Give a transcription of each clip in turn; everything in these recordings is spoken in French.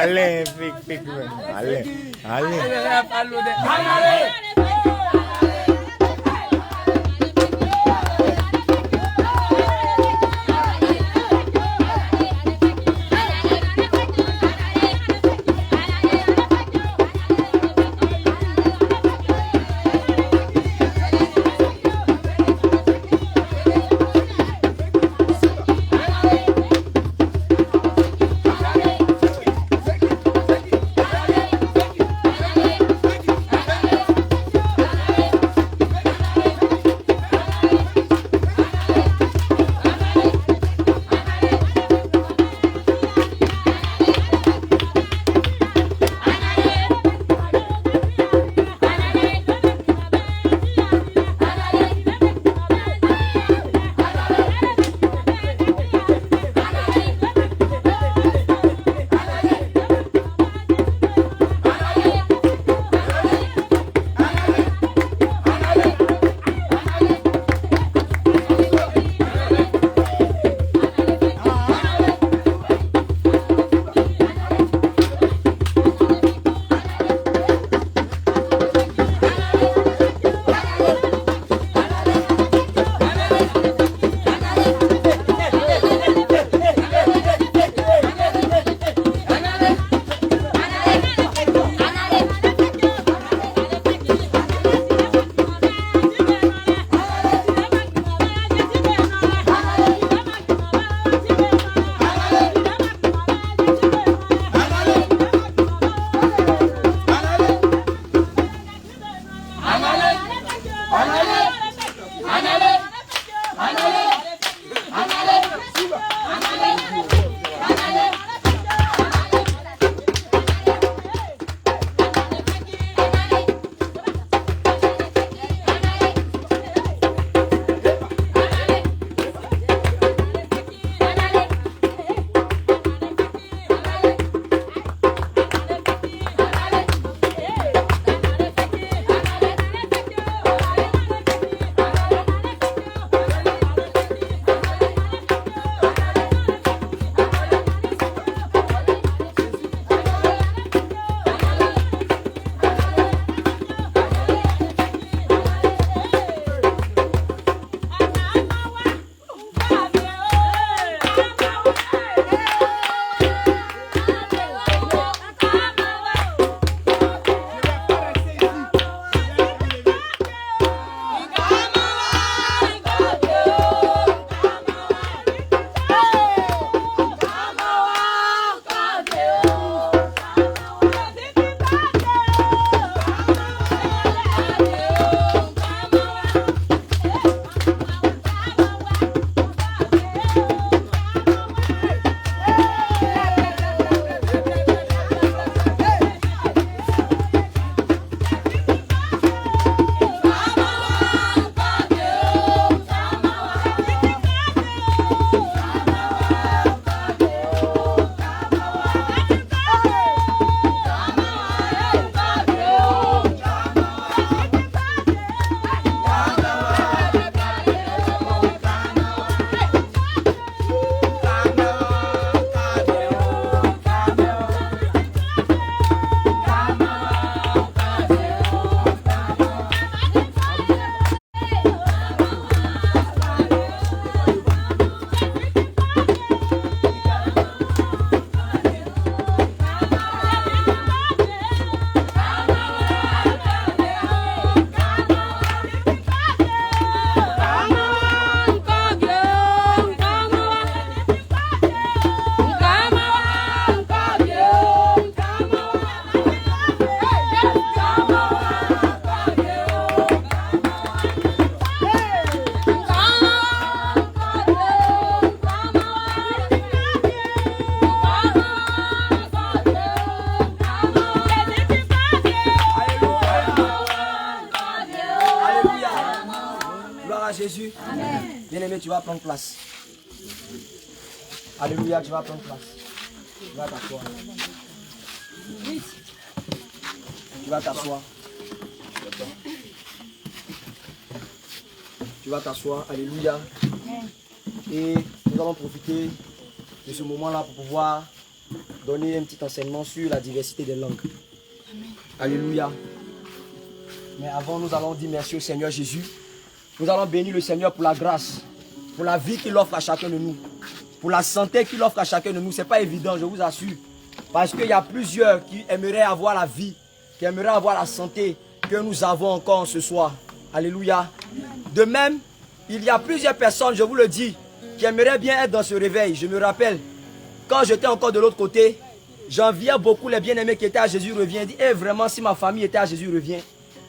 Allez, pic, allez, allez. Jésus. Bien-aimé, tu vas prendre place. Alléluia, tu vas prendre place. Tu vas t'asseoir. Tu vas t'asseoir. Tu vas t'asseoir. Alléluia. Et nous allons profiter de ce moment-là pour pouvoir donner un petit enseignement sur la diversité des langues. Alléluia. Mais avant, nous allons dire merci au Seigneur Jésus. Nous allons bénir le Seigneur pour la grâce, pour la vie qu'il offre à chacun de nous, pour la santé qu'il offre à chacun de nous. Ce n'est pas évident, je vous assure. Parce qu'il y a plusieurs qui aimeraient avoir la vie, qui aimeraient avoir la santé que nous avons encore ce soir. Alléluia. De même, il y a plusieurs personnes, je vous le dis, qui aimeraient bien être dans ce réveil. Je me rappelle, quand j'étais encore de l'autre côté, j'enviais beaucoup les bien-aimés qui étaient à Jésus revient. Je dis, eh, vraiment, si ma famille était à Jésus revient,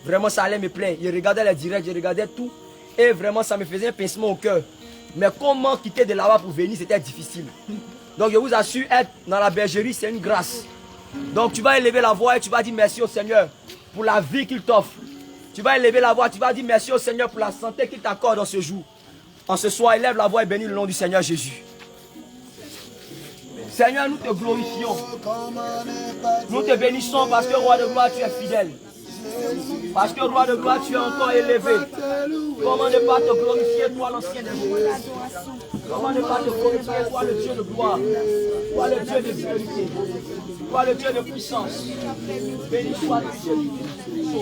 vraiment ça allait me plaire. Je regardais les directs, je regardais tout. Et vraiment, ça me faisait un pincement au cœur. Mais comment quitter de là-bas pour venir, c'était difficile. Donc je vous assure, être dans la bergerie, c'est une grâce. Donc tu vas élever la voix et tu vas dire merci au Seigneur pour la vie qu'il t'offre. Tu vas élever la voix, tu vas dire merci au Seigneur pour la santé qu'il t'accorde en ce jour. En ce soir, élève la voix et bénis le nom du Seigneur Jésus. Seigneur, nous te glorifions. Nous te bénissons parce que roi de gloire, tu es fidèle. Parce que roi de gloire, tu es encore élevé. Comment ne pas te glorifier, toi l'ancien des jours? Comment ne pas te glorifier, toi le Dieu de gloire? Toi le Dieu de vérité? Toi le Dieu de puissance? Béni soit-tu, Jésus.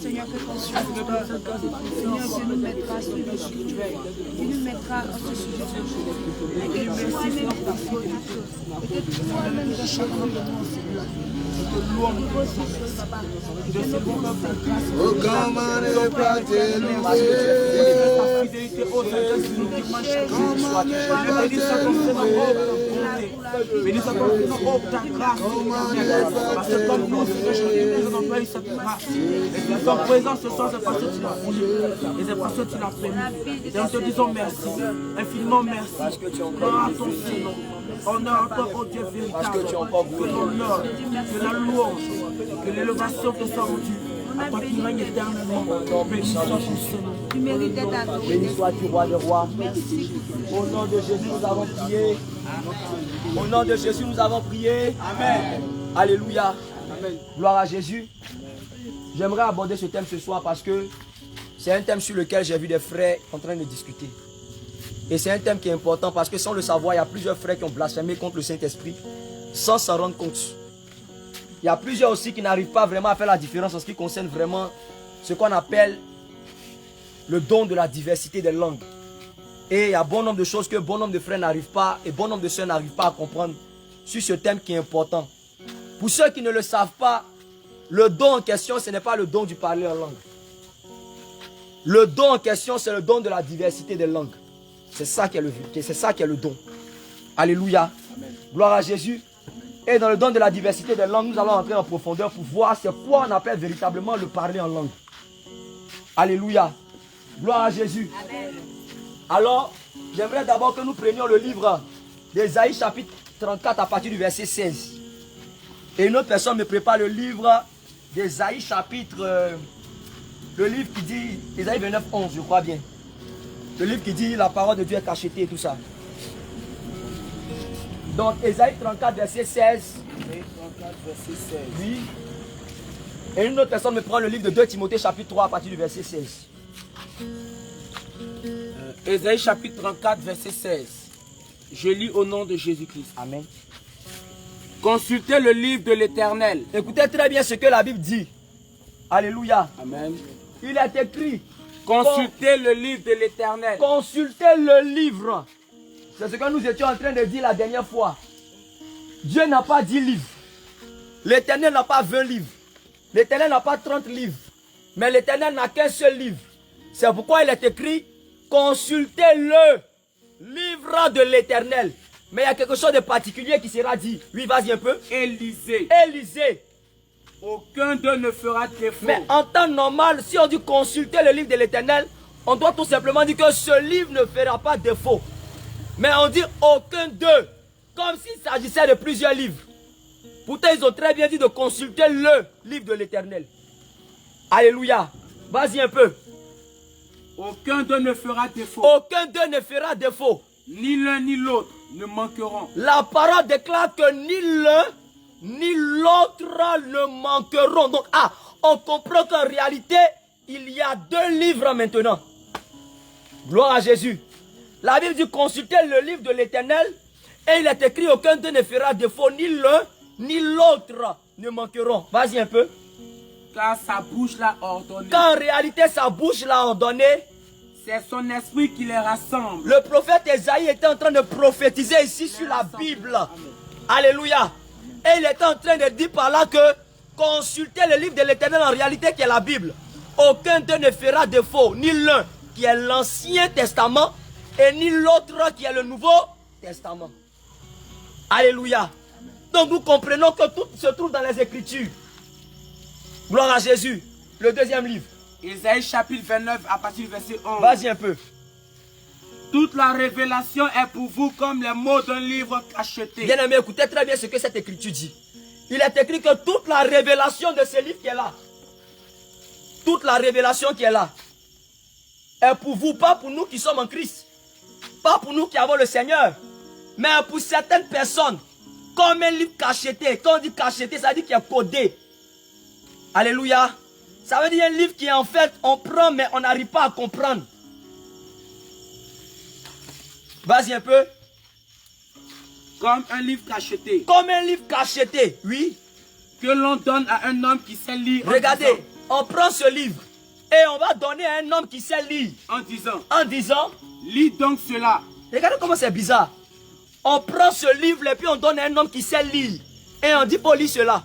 Seigneur, que ton Seigneur, que nous mettra sur le sujet, qui nous mettra en ce sujet. Et que merci pour ta foi. Et que toi-même, de chacun de nous, Seigneur. De ce bon homme de grâce. Oh, comment ne pas t'élever? Bénis ta grâce, parce que comme nous, nous employons cette grâce. Et ton présence ce soir, c'est parce que tu l'as voulu. Et c'est parce que tu l'as permis. Et nous te disons merci, infiniment merci. Gloire à ton Seigneur. Honneur à toi, oh Dieu véritable. Que l'honneur, que la louange, que l'élevation te soit rendue. À toi qui règne éternellement. Béni soit ton Seigneur. Tu mérites d'être adoré. Béni sois-tu, roi de roi. Au nom de Jésus, nous avons prié. Au nom de Jésus, nous avons prié. Amen. Alléluia. Amen. Gloire à Jésus. J'aimerais aborder ce thème ce soir parce que c'est un thème sur lequel j'ai vu des frères en train de discuter. Et c'est un thème qui est important parce que sans le savoir, il y a plusieurs frères qui ont blasphémé contre le Saint-Esprit sans s'en rendre compte. Il y a plusieurs aussi qui n'arrivent pas vraiment à faire la différence en ce qui concerne vraiment ce qu'on appelle le don de la diversité des langues. Et il y a bon nombre de choses que bon nombre de frères n'arrivent pas et bon nombre de soeurs n'arrivent pas à comprendre sur ce thème qui est important. Pour ceux qui ne le savent pas, le don en question, ce n'est pas le don du parler en langue. Le don en question, c'est le don de la diversité des langues. C'est ça qui est le don. Alléluia. Amen. Gloire à Jésus. Et dans le don de la diversité des langues, nous allons entrer en profondeur pour voir c'est quoi on appelle véritablement le parler en langue. Alléluia. Gloire à Jésus. Amen. Alors, j'aimerais d'abord que nous prenions le livre d'Ésaïe chapitre 34 à partir du verset 16. Et une autre personne me prépare le livre d'Ésaïe chapitre... le livre qui dit... Ésaïe 29, 11, je crois bien. Le livre qui dit la parole de Dieu est cachetée et tout ça. Donc, Ésaïe 34, verset 16. Ésaïe 34, verset 16. Oui. Et une autre personne me prend le livre de 2 Timothée chapitre 3 à partir du verset 16. Ésaïe chapitre 34, verset 16. Je lis au nom de Jésus-Christ. Amen. Consultez le livre de l'Éternel. Écoutez très bien ce que la Bible dit. Alléluia. Amen. Il est écrit. Consultez le livre de l'Éternel. Consultez le livre. C'est ce que nous étions en train de dire la dernière fois. Dieu n'a pas 10 livres. L'Éternel n'a pas 20 livres. L'Éternel n'a pas 30 livres. Mais l'Éternel n'a qu'un seul livre. C'est pourquoi il est écrit, consultez le livre de l'Éternel. Mais il y a quelque chose de particulier qui sera dit. Oui, vas-y un peu. Et lisez. Et lisez. Aucun d'eux ne fera défaut. Mais en temps normal, si on dit consulter le livre de l'Éternel, on doit tout simplement dire que ce livre ne fera pas défaut. Mais on dit aucun d'eux, comme s'il s'agissait de plusieurs livres. Pourtant, ils ont très bien dit de consulter le livre de l'Éternel. Alléluia. Vas-y un peu. Aucun d'eux ne fera défaut. Aucun d'eux ne fera défaut. Ni l'un ni l'autre ne manqueront. La parole déclare que ni l'un ni l'autre ne manqueront. Donc, on comprend qu'en réalité, il y a deux livres maintenant. Gloire à Jésus. La Bible dit consulter le livre de l'Éternel et il est écrit aucun d'eux ne fera défaut, ni l'un ni l'autre ne manqueront. Vas-y un peu. Car sa bouche l'a ordonné. Quand en réalité sa bouche l'a ordonné, c'est son esprit qui les rassemble. le prophète Esaïe était en train de prophétiser ici sur la Bible. Alléluia. Et il était en train de dire par là que consulter le livre de l'Éternel en réalité qui est la Bible. Aucun d'eux ne fera défaut, ni l'un qui est l'Ancien Testament et ni l'autre qui est le Nouveau Testament. Alléluia. Donc nous comprenons que tout se trouve dans les Écritures. Gloire à Jésus. Le deuxième livre. Ésaïe chapitre 29 à partir du verset 11. Vas-y un peu. Toute la révélation est pour vous comme les mots d'un livre cacheté. Bien aimé, écoutez très bien ce que cette écriture dit. Il est écrit que toute la révélation de ce livre qui est là, toute la révélation qui est là, est pour vous, pas pour nous qui sommes en Christ, pas pour nous qui avons le Seigneur, mais pour certaines personnes, comme un livre cacheté. Quand on dit cacheté, ça veut dire qu'il est codé. Alléluia. Ça veut dire un livre qui en fait, on prend mais on n'arrive pas à comprendre. Vas-y un peu. Comme un livre cacheté. Comme un livre cacheté, oui. Que l'on donne à un homme qui sait lire. Regardez, on prend ce livre et on va donner à un homme qui sait lire. En disant, lis donc cela. Regardez comment c'est bizarre. On prend ce livre et puis on donne à un homme qui sait lire. Et on dit pour lire cela.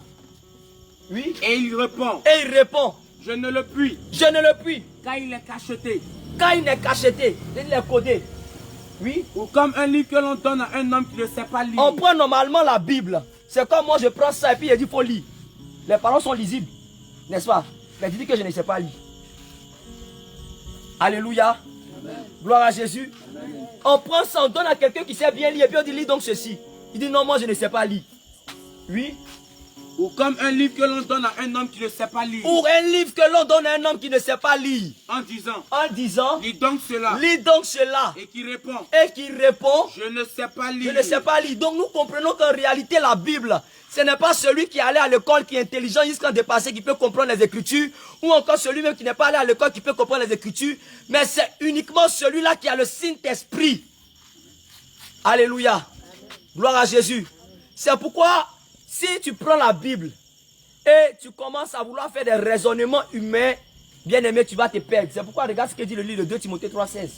Oui. Et il répond. Et il répond. Je ne le puis. Je ne le puis. Car il est cacheté. Car il est cacheté. Il est codé. Oui. Ou comme un livre que l'on donne à un homme qui ne sait pas lire. On prend normalement la Bible. C'est comme moi je prends ça et puis il dit faut lire. Les paroles sont lisibles. N'est-ce pas? Mais tu dis que je ne sais pas lire. Alléluia. Amen. Gloire à Jésus. Amen. On prend ça, on donne à quelqu'un qui sait bien lire et puis on dit lis donc ceci. Il dit non, moi je ne sais pas lire. Oui. Ou comme un livre que l'on donne à un homme qui ne sait pas lire. Ou un livre que l'on donne à un homme qui ne sait pas lire. En disant. Lis donc cela. Lis donc cela. Et qui répond. Je ne sais pas lire. Je ne sais pas lire. Donc nous comprenons qu'en réalité la Bible, ce n'est pas celui qui est allé à l'école qui est intelligent jusqu'à dépasser, qui peut comprendre les Écritures. Ou encore celui même qui n'est pas allé à l'école qui peut comprendre les Écritures. Mais c'est uniquement celui-là qui a le Saint-Esprit. Alléluia. Gloire à Jésus. C'est pourquoi si tu prends la Bible et tu commences à vouloir faire des raisonnements humains, bien aimé, tu vas te perdre. C'est pourquoi regarde ce que dit le livre de 2 Timothée 3,16.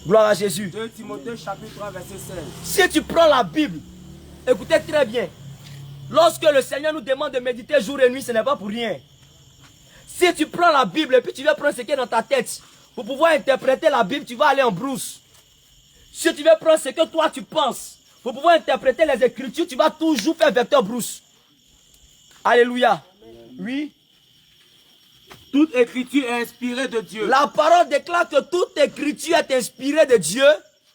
Gloire à Jésus. 2 Timothée chapitre 3 verset 16. Si tu prends la Bible, écoutez très bien. Lorsque le Seigneur nous demande de méditer jour et nuit, ce n'est pas pour rien. Si tu prends la Bible et puis tu vas prendre ce qui est dans ta tête, pour pouvoir interpréter la Bible, tu vas aller en brousse. Si tu veux prendre ce que toi tu penses, pour pouvoir interpréter les Écritures, tu vas toujours faire vecteur brousse. Alléluia. Oui. Toute écriture est inspirée de Dieu. La parole déclare que toute écriture est inspirée de Dieu.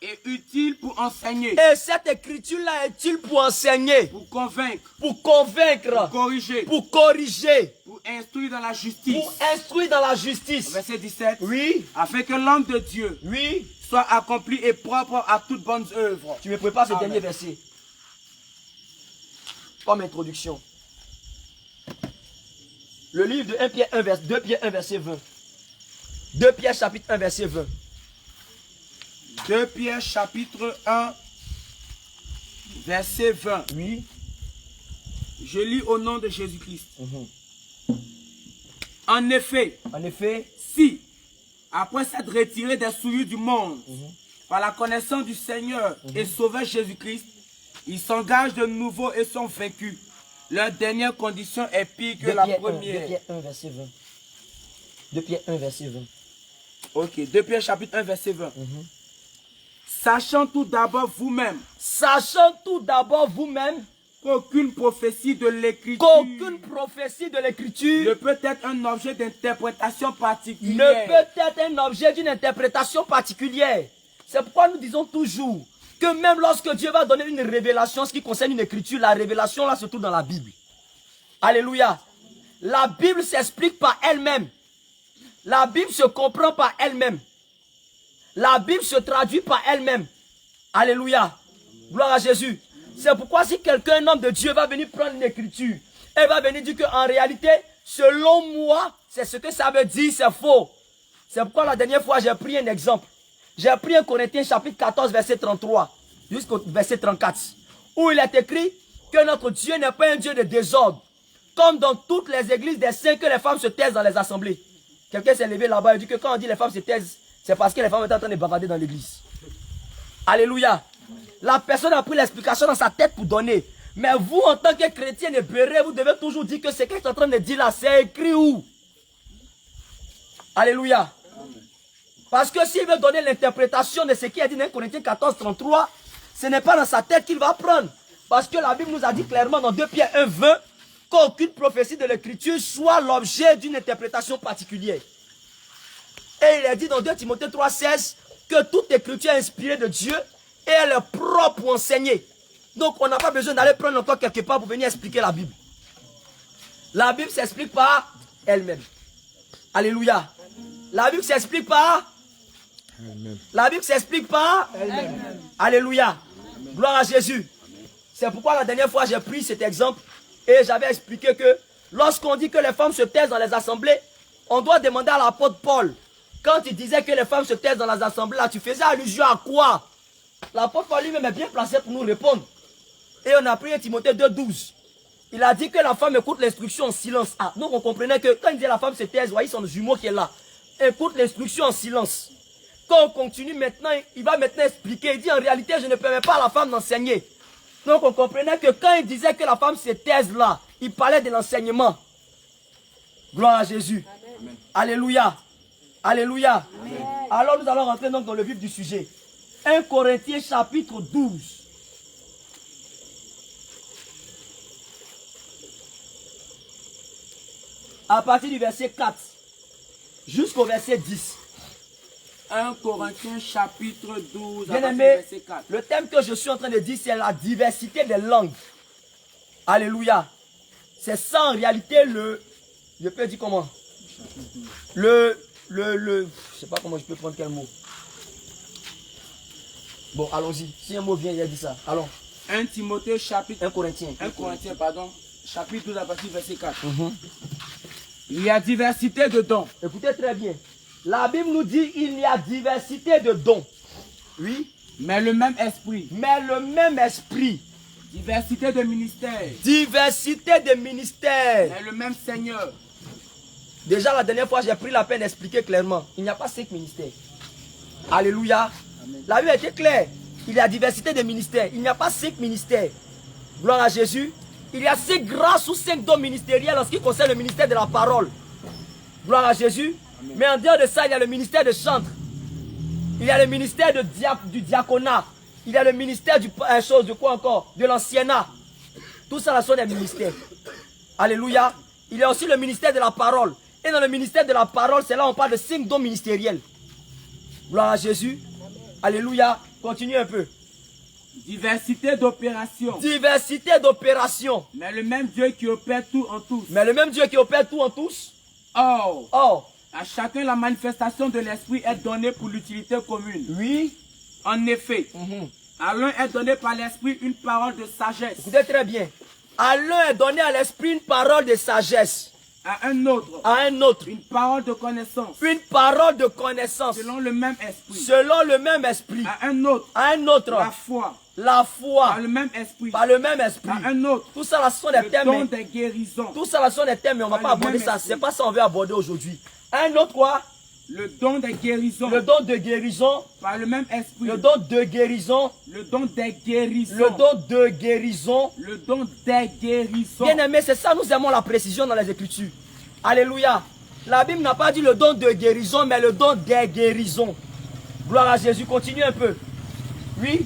Et utile pour enseigner. Et cette écriture-là est utile pour enseigner. Pour convaincre. Pour convaincre. Pour corriger. Pour corriger. Pour instruire dans la justice. Pour instruire dans la justice. Verset 17. Oui. Afin que l'homme de Dieu. Oui. Soit accompli et propre à toute bonne œuvre. Tu me prépares ce dernier verset. Comme introduction. Le livre de 1 Pierre 1, 2 Pierre 1, verset 20. 2 Pierre chapitre 1, verset 20. 2 Pierre chapitre 1, verset 20. Oui. Je lis au nom de Jésus-Christ. En effet, si, après s'être retiré des souillures du monde, par la connaissance du Seigneur et Sauveur Jésus-Christ, ils s'engagent de nouveau et sont vaincus. Leur dernière condition est pire que la première. 2 Pierre 1, verset 20. 2 Pierre 1, verset 20. Ok, 2 Pierre chapitre 1, verset 20. Sachant tout d'abord vous-même. Sachant tout d'abord vous-même. qu'aucune prophétie de l'écriture qu'aucune prophétie de l'écriture ne peut être un objet d'interprétation ne particulière. peut être un objet d'une interprétation particulière. C'est pourquoi nous disons toujours que même lorsque Dieu va donner une révélation, ce qui concerne une écriture, la révélation là se trouve dans la Bible. Alléluia. La Bible s'explique par elle-même. La Bible se comprend par elle-même. La Bible se traduit par elle-même. Alléluia. Gloire à Jésus. C'est pourquoi si quelqu'un, un homme de Dieu, va venir prendre une écriture, elle va venir dire qu'en réalité, selon moi, c'est ce que ça veut dire, c'est faux. C'est pourquoi la dernière fois, j'ai pris un exemple. J'ai pris un Corinthiens chapitre 14, verset 33, jusqu'au verset 34, où il est écrit que notre Dieu n'est pas un Dieu de désordre, comme dans toutes les églises des saints que les femmes se taisent dans les assemblées. Quelqu'un s'est levé là-bas et dit que quand on dit les femmes se taisent, c'est parce que les femmes étaient en train de bavarder dans l'église. Alléluia. La personne a pris l'explication dans sa tête pour donner. Mais vous, en tant que chrétien et béret, vous devez toujours dire que ce qu'elle est en train de dire là, c'est écrit où? Alléluia. Parce que s'il veut donner l'interprétation de ce qui est dit dans Corinthiens 14, 33, ce n'est pas dans sa tête qu'il va prendre. Parce que la Bible nous a dit clairement dans 2 Pierre 1, 20, qu'aucune prophétie de l'écriture soit l'objet d'une interprétation particulière. Et il est dit dans 2 Timothée 3, 16, que toute écriture est inspirée de Dieu et elle est propre pour enseigner. Donc on n'a pas besoin d'aller prendre encore quelque part pour venir expliquer la Bible. La Bible s'explique par elle-même. Alléluia. La Bible s'explique par elle-même. La Bible s'explique par elle-même. Alléluia. Gloire à Jésus. C'est pourquoi la dernière fois j'ai pris cet exemple et j'avais expliqué que lorsqu'on dit que les femmes se taisent dans les assemblées, on doit demander à l'apôtre Paul. Quand il disait que les femmes se taisent dans les assemblées, là, tu faisais allusion à quoi? L'apôtre Paul lui-même est bien placé pour nous répondre. Et on a pris Timothée 2, 12. Il a dit que la femme écoute l'instruction en silence. Ah, donc on comprenait que quand il disait la femme se taise, voyez son jumeau qui est là. Écoute l'instruction en silence. Quand on continue maintenant, il va maintenant expliquer. Il dit en réalité, je ne permets pas à la femme d'enseigner. Donc on comprenait que quand il disait que la femme se taise là, il parlait de l'enseignement. Gloire à Jésus. Amen. Alléluia. Alléluia. Amen. Alors nous allons rentrer donc dans le vif du sujet. 1 Corinthiens chapitre 12. À partir du verset 4 jusqu'au verset 10. 1 Corinthiens chapitre 12, à Bien partir aimé, du verset 4. le thème que je suis en train de dire, c'est la diversité des langues. Alléluia. C'est ça en réalité je peux dire comment? Je sais pas comment je peux prendre quel mot. Bon, allons-y. Si un mot vient, il a dit ça. Allons. 1 Timothée chapitre 1 Corinthiens. 1 Corinthiens, pardon. Chapitre 12 à partir du verset 4. Il y a diversité de dons. Écoutez très bien. La Bible nous dit qu'il y a diversité de dons. Oui. Mais le même esprit. Mais le même esprit. Diversité de ministères. Diversité de ministères. Mais le même Seigneur. Déjà la dernière fois, j'ai pris la peine d'expliquer clairement. Il n'y a pas 5 ministères. Alléluia. Amen. La Bible était claire. Il y a diversité de ministères. Il n'y a pas 5 ministères. Gloire à Jésus. Il y a 5 grâces ou 5 dons ministériels en ce qui concerne le ministère de la parole. Gloire à Jésus. Amen. Mais en dehors de ça, il y a le ministère de chantre. Il y a le ministère du diaconat. Il y a le ministère de l'anciennat. Tout ça, là sont des ministères. Alléluia. Il y a aussi le ministère de la parole. Et dans le ministère de la parole, c'est là où on parle de 5 dons ministériels. Gloire à Jésus. Amen. Alléluia. Continue un peu. Diversité d'opérations. Diversité d'opérations. Mais le même Dieu qui opère tout en tous. Mais le même Dieu qui opère tout en tous. Or, à chacun la manifestation de l'esprit est donnée pour l'utilité commune. Oui. En effet, à l'un est donné par l'esprit une parole de sagesse. Écoutez très bien. À l'un est donné à l'esprit une parole de sagesse. À un autre. À un autre. Une parole de connaissance. Une parole de connaissance. Selon le même esprit. Selon le même esprit. À un autre. À un autre. La foi. La foi. Par le même esprit. Par le même esprit. À un autre. Tout ça là sont des thèmes. Le don des guérisons. Tout ça là sont des thèmes mais on ne va pas aborder ça. C'est pas ça qu'on veut aborder aujourd'hui. Un autre quoi? Le don des guérisons. Le don de guérison. Par le même esprit. Le don de guérison. Le don des guérisons. Le don de guérison. Le don des guérisons. Bien aimé, c'est ça, nous aimons la précision dans les Écritures. Alléluia. La Bible n'a pas dit le don de guérison, mais le don des guérisons. Gloire à Jésus. Continue un peu. Oui.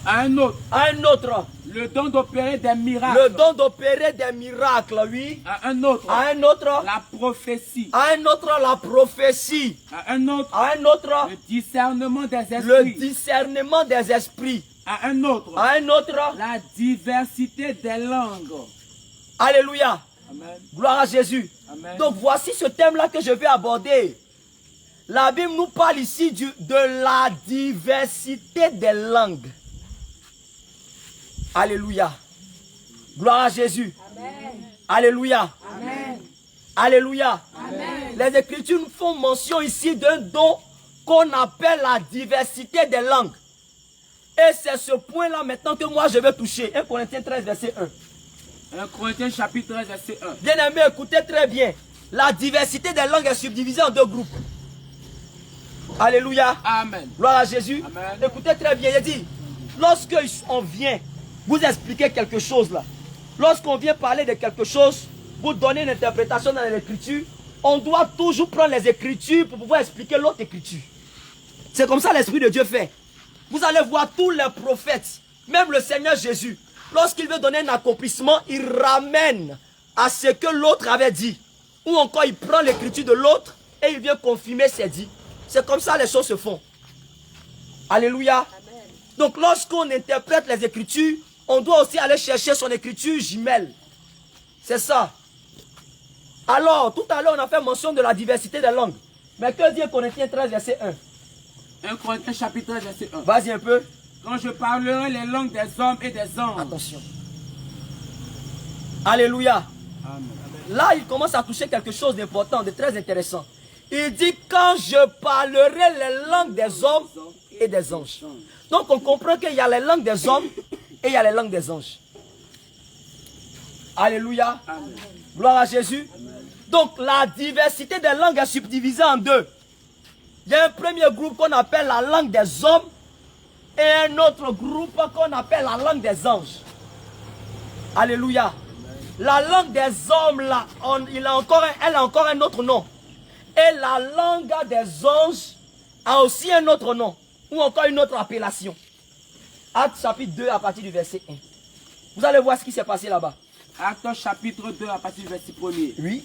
À un autre, À un autre, le don d'opérer des miracles. le don d'opérer des miracles, oui. À un autre, À un autre, la prophétie. à un autre, la prophétie. À un autre, À un autre, le discernement des le esprits. discernement des esprits. À un autre, À un autre, la diversité des langues. alléluia. Amen. Gloire à Jésus. Amen. Donc voici ce thème-là que je vais aborder. La Bible nous parle ici de la diversité des langues. Alléluia. Gloire à Jésus. Amen. Alléluia. Amen. Alléluia. Amen. Les Écritures nous font mention ici d'un don qu'on appelle la diversité des langues. Et c'est ce point-là maintenant que moi je vais toucher. 1 Corinthiens 13, verset 1. 1 Corinthiens chapitre 13, verset 1. Bien aimé, écoutez très bien. La diversité des langues est subdivisée en deux groupes. Alléluia. Amen. Gloire à Jésus. Amen. Écoutez très bien. Il dit, lorsque on vient vous expliquer quelque chose là, lorsqu'on vient parler de quelque chose, vous donner une interprétation dans l'écriture, on doit toujours prendre les écritures pour pouvoir expliquer l'autre écriture. C'est comme ça l'Esprit de Dieu fait. Vous allez voir tous les prophètes, même le Seigneur Jésus, lorsqu'il veut donner un accomplissement, il ramène à ce que l'autre avait dit. Ou encore il prend l'écriture de l'autre et il vient confirmer ses dits. C'est comme ça les choses se font. Alléluia. Amen. Donc lorsqu'on interprète les écritures, on doit aussi aller chercher son écriture jumelle. C'est ça. Alors, tout à l'heure, on a fait mention de la diversité des langues. Mais que dit Corinthiens 13, verset 1? 1 Corinthiens chapitre 13, verset 1. Vas-y un peu. Quand je parlerai les langues des hommes et des anges. Attention. Alléluia. Amen. Là, il commence à toucher quelque chose d'important, de très intéressant. Il dit, quand je parlerai les langues des hommes et des anges. Donc, on comprend qu'il y a les langues des hommes et il y a les langues des anges. Alléluia. Amen. Gloire à Jésus. Donc, la diversité des langues est subdivisée en deux. Il y a un premier groupe qu'on appelle la langue des hommes et un autre groupe qu'on appelle la langue des anges. Alléluia. La langue des hommes, là, elle a encore un autre nom. Et la langue des anges a aussi un autre nom. Ou encore une autre appellation. Actes chapitre 2 à partir du verset 1. Vous allez voir ce qui s'est passé là-bas. Actes chapitre 2 à partir du verset 1er. Oui.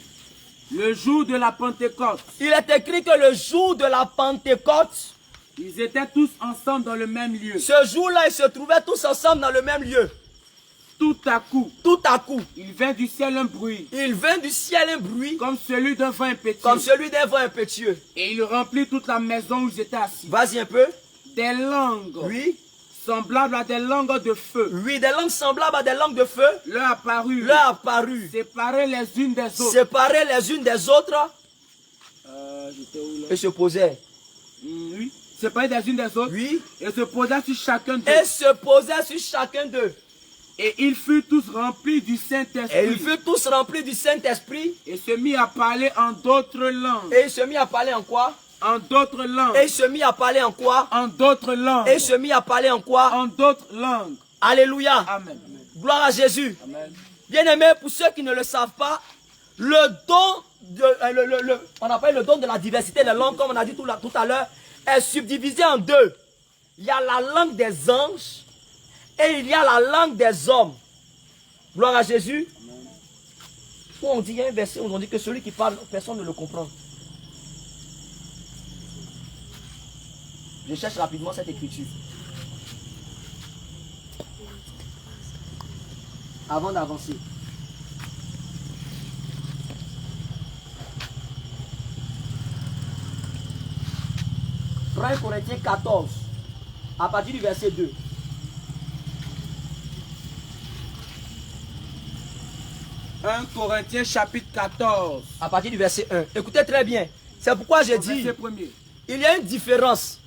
Le jour de la Pentecôte, Il est écrit que le jour de la Pentecôte, ils étaient tous ensemble dans le même lieu. ce jour-là, ils se trouvaient tous ensemble dans le même lieu. Tout à coup, Il il vint du ciel un bruit, vint du ciel un bruit comme celui d'un vent impétueux. comme celui d'un vent impétueux. Et il remplit toute la maison où ils étaient assis. Vas-y un peu. Des langues Oui. semblables à des langues de feu Oui, des langues semblables à des langues de feu leur apparurent, leur apparut, séparées les unes des autres. séparées les unes des autres J'étais où là? et se posaient. Oui, séparées les unes des autres. Oui. Et se posaient sur chacun d'eux. Et se posaient sur chacun d'eux. Et ils furent tous remplis du Et ils Saint-Esprit. furent tous remplis du Saint-Esprit. Et se mit à parler en d'autres langues. Et ils se mit à parler en quoi? En d'autres langues. Et ils se mit à parler en quoi? En d'autres langues. Et ils se mit à parler en quoi? En d'autres langues. Alléluia. Amen. Gloire à Jésus. Amen. Bien-aimés, pour ceux qui ne le savent pas, le don, on appelle le don de la diversité des langues, comme on a dit tout à l'heure, est subdivisé en deux. Il y a la langue des anges et il y a la langue des hommes. Gloire à Jésus. Où on dit, il y a un verset où on dit que celui qui parle, personne ne le comprend. Je cherche rapidement cette écriture. Avant d'avancer. Prends 1 Corinthiens 14, à partir du verset 2. « 1 Corinthiens chapitre 14. À partir du verset 1. Écoutez très bien. C'est pourquoi j'ai dit, Verset 1er. il y a une différence.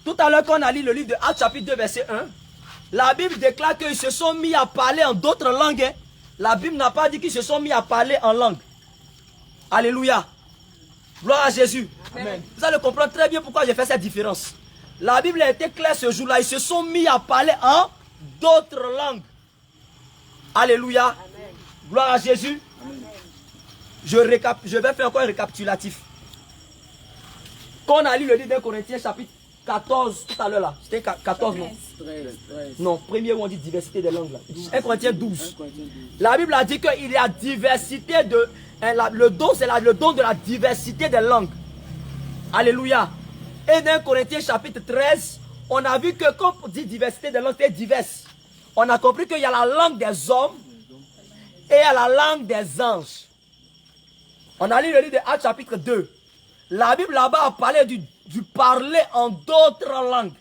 Tout à l'heure, quand on a lu le livre de Actes chapitre 2, verset 1, la Bible déclare qu'ils se sont mis à parler en d'autres langues. Hein. La Bible n'a pas dit qu'ils se sont mis à parler en langue. Alléluia. Gloire à Jésus. Amen. Vous allez comprendre très bien pourquoi j'ai fait cette différence. La Bible a été claire ce jour-là. Ils se sont mis à parler en d'autres langues. Alléluia. Amen. Gloire à Jésus. Amen. Je vais faire encore un récapitulatif. Quand on a lu le livre de Corinthiens chapitre 14 tout à l'heure là. C'était 14 non? 13. Non, premier où on dit diversité des langues là. 1 Corinthiens 12. La Bible a dit qu'il y a diversité de... Le don, c'est le don de la diversité des langues. Alléluia. Et dans 1 Corinthiens chapitre 13, on a vu que quand on dit diversité des langues, c'est divers. On a compris qu'il y a la langue des hommes et il y a la langue des anges. On a lu le livre de Actes chapitre 2. La Bible là-bas a parlé du parler en d'autres langues.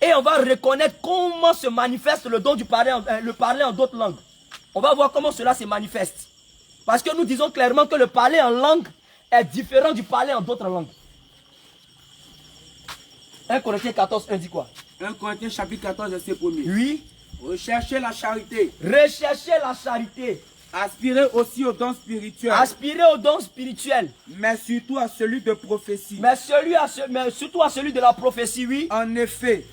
Et on va reconnaître comment se manifeste le don du parler, le parler en d'autres langues. On va voir comment cela se manifeste. Parce que nous disons clairement que le parler en langue est différent du parler en d'autres langues. 1 Corinthiens 14, 1 dit quoi? 1 Corinthiens chapitre 14, verset 1er. Oui. Recherchez la charité. Recherchez la charité. Aspirez aussi aux dons spirituels. Aspirez aux dons spirituels. Mais surtout à celui de prophétie. Mais surtout à celui de la prophétie, oui. En effet,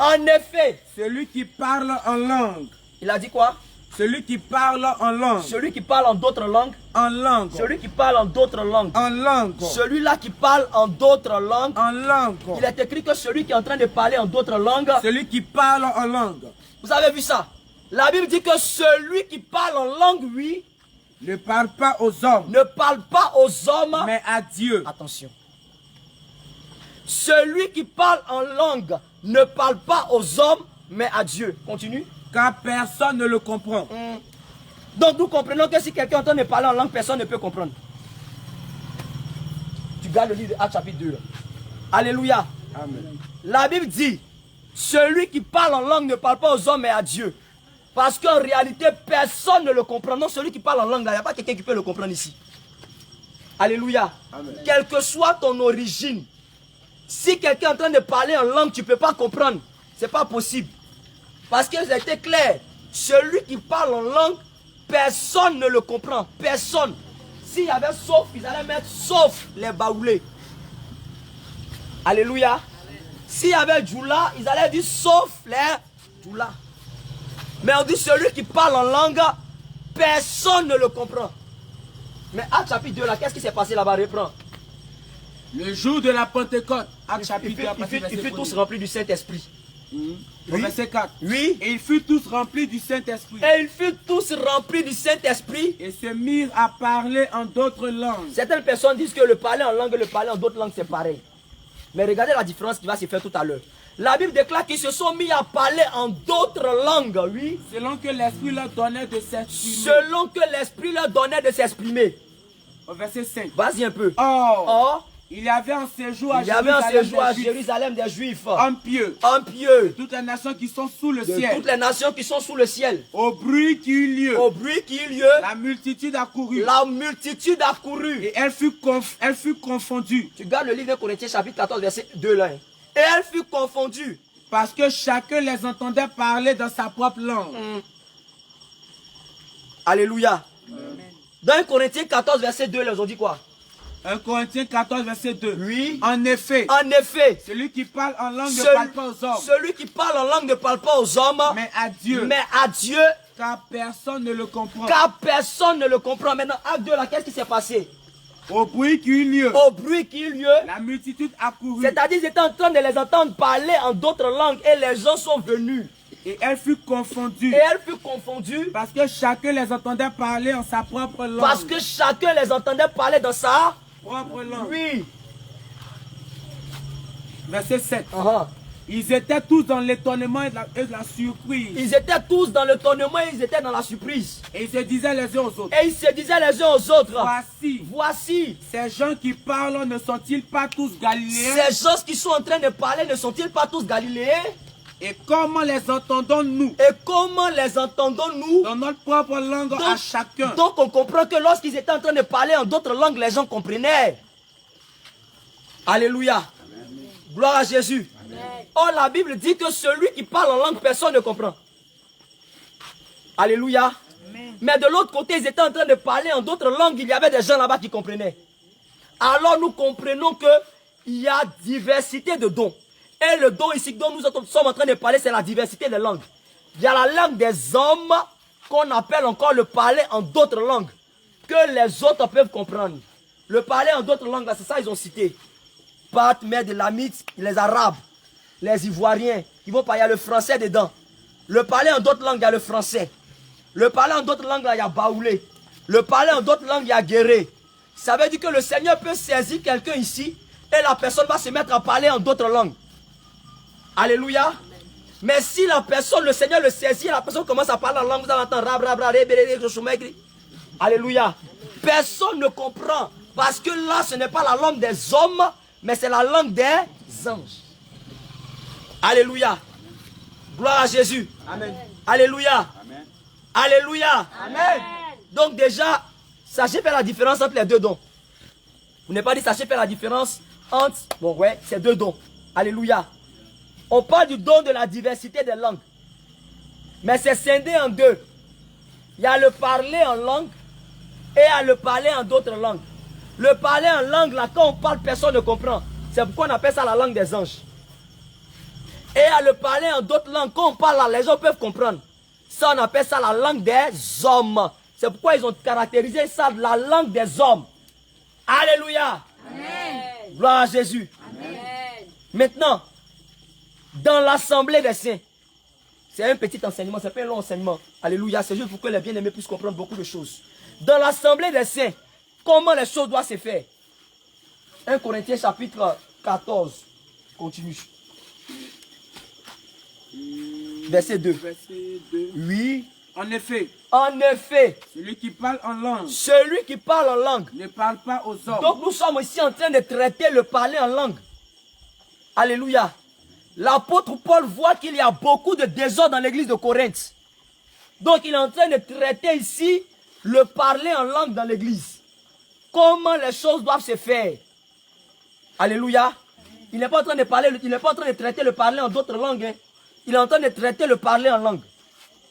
Celui qui parle en langue. Il a dit quoi? Celui qui parle en langue. Celui qui parle en d'autres langues. En langue. Celui qui parle en d'autres langues. En langue. Celui-là qui parle en d'autres langues. En langue. Il est écrit que celui qui est en train de parler en d'autres langues. Celui qui parle en langue. Vous avez vu ça? La Bible dit que celui qui parle en langue, oui. Ne parle pas aux hommes. Ne parle pas aux hommes. Mais à Dieu. Attention. Celui qui parle en langue ne parle pas aux hommes, mais à Dieu. Continue. Car personne ne le comprend. Donc nous comprenons que si quelqu'un est en train de parler en langue, personne ne peut comprendre. Tu gardes le livre de Actes chapitre 2. Là. Alléluia. Amen. La Bible dit, celui qui parle en langue ne parle pas aux hommes, mais à Dieu. Parce qu'en réalité, personne ne le comprend. Non, celui qui parle en langue, il n'y a pas quelqu'un qui peut le comprendre ici. Alléluia. Amen. Quelle que soit ton origine, si quelqu'un est en train de parler en langue, tu ne peux pas comprendre. Ce n'est pas possible. Parce que c'était clair. Celui qui parle en langue, personne ne le comprend. Personne. S'il y avait sauf, ils allaient mettre sauf les baoulés. Alléluia. S'il y avait djoula, ils allaient dire sauf les djoula. Mais on dit celui qui parle en langue, personne ne le comprend. Mais Actes chapitre 2 là, qu'est-ce qui s'est passé là-bas? Reprends. Le jour de la Pentecôte, Actes chapitre 2, Ils furent tous remplis du Saint-Esprit. Oui. Verset 4. Oui. Et ils furent tous remplis du Saint-Esprit. Et ils furent tous remplis du Saint-Esprit. Et se mirent à parler en d'autres langues. Certaines personnes disent que le parler en langue et le parler en d'autres langues c'est pareil. Mais regardez la différence qui va se faire tout à l'heure. La Bible déclare qu'ils se sont mis à parler en d'autres langues, oui. Selon que l'Esprit leur donnait de s'exprimer. Selon que l'Esprit leur donnait de s'exprimer. Au verset 5. Vas-y un peu. Or, il y avait un séjour à Jérusalem des Juifs. Hommes pieux. Hommes pieux. Toutes les nations qui sont sous le De ciel. toutes les nations qui sont sous le ciel. Au bruit qui eut lieu. Au bruit qui eut lieu. La multitude accourut. La multitude accourut. Et elle fut confondue. Tu gardes le livre de Corinthiens chapitre 14 verset 2 là. Et elle fut confondue. Parce que chacun les entendait parler dans sa propre langue. Alléluia. Dans 1 Corinthiens 14 verset 2, ils ont dit quoi? 1 Corinthiens 14 verset 2. Oui. En effet. Celui qui parle en langue ne parle pas aux hommes. Celui qui parle en langue ne parle pas aux hommes. Mais à Dieu. Mais à Dieu. Car personne ne le comprend. Car personne ne le comprend. Maintenant, acte 2 là, qu'est-ce qui s'est passé? Au bruit qui eut lieu. Au bruit qui eut lieu. La multitude accourut. C'est-à-dire qu'ils étaient en train de les entendre parler en d'autres langues et les gens sont venus. Et elle fut confondue. Parce que chacun les entendait parler en sa propre langue. Parce que chacun les entendait parler dans sa propre langue. Oui. Verset 7. Ils étaient tous dans l'étonnement et la surprise. Ils étaient tous dans l'étonnement et ils étaient dans la surprise. Et ils se disaient les uns aux autres. Voici. Ces gens qui parlent ne sont-ils pas tous galiléens? Ces gens qui sont en train de parler ne sont-ils pas tous galiléens? Et comment les entendons-nous? Dans notre propre langue à chacun. Donc on comprend que lorsqu'ils étaient en train de parler en d'autres langues, les gens comprenaient. Alléluia. Amen. Gloire à Jésus. Amen. Or la Bible dit que celui qui parle en langue, personne ne comprend. Alléluia. Amen. Mais de l'autre côté, ils étaient en train de parler en d'autres langues, il y avait des gens là-bas qui comprenaient. Alors nous comprenons qu'il y a diversité de dons. Et le don ici dont nous sommes en train de parler, c'est la diversité des langues. Il y a la langue des hommes qu'on appelle encore le parler en d'autres langues que les autres peuvent comprendre. Le parler en d'autres langues, c'est ça ils ont cité. Parthes, Mèdes, Lamites, les Arabes. les Ivoiriens qui vont parler, il y a le français dedans. Le parler en d'autres langues, il y a le français. Le parler en d'autres langues, là, il y a baoulé. Le parler en d'autres langues, il y a guéré. Ça veut dire que le Seigneur peut saisir quelqu'un ici et la personne va se mettre à parler en d'autres langues. Alléluia. Mais si la personne, le Seigneur le saisit, la personne commence à parler en langue, vous allez entendre alléluia. Personne ne comprend. Parce que là, ce n'est pas la langue des hommes, mais c'est la langue des anges. Alléluia. Gloire à Jésus. Amen. Alléluia. Amen. Alléluia. Amen. Donc déjà, sachez faire la différence entre les deux dons. Vous n'avez pas dit sachez faire la différence entre... Bon ouais, c'est deux dons. Alléluia. On parle du don de la diversité des langues. Mais c'est scindé en deux. Il y a le parler en langue et il y a le parler en d'autres langues. Le parler en langue, là, quand on parle, personne ne comprend. C'est pourquoi on appelle ça la langue des anges. Et à le parler en d'autres langues, quand on parle là, les gens peuvent comprendre. Ça, on appelle ça la langue des hommes. C'est pourquoi ils ont caractérisé ça de la langue des hommes. Alléluia. Amen. Gloire à Jésus. Amen. Maintenant, dans l'assemblée des saints, c'est un petit enseignement, c'est pas un long enseignement. Alléluia, c'est juste pour que les bien-aimés puissent comprendre beaucoup de choses. Dans l'assemblée des saints, comment les choses doivent se faire? 1 Corinthiens chapitre 14, continue. Verset 2. Verset 2. Oui. En effet, celui qui parle en langue ne parle pas aux hommes. Donc nous sommes ici en train de traiter le parler en langue. Alléluia. L'apôtre Paul voit qu'il y a beaucoup de désordre dans l'église de Corinthe. Donc il est en train de traiter ici le parler en langue dans l'église. Comment les choses doivent se faire. Alléluia. Il n'est pas en train de parler, il n'est pas en train de traiter le parler en d'autres langues. Hein. Il est en train de traiter le parler en langue.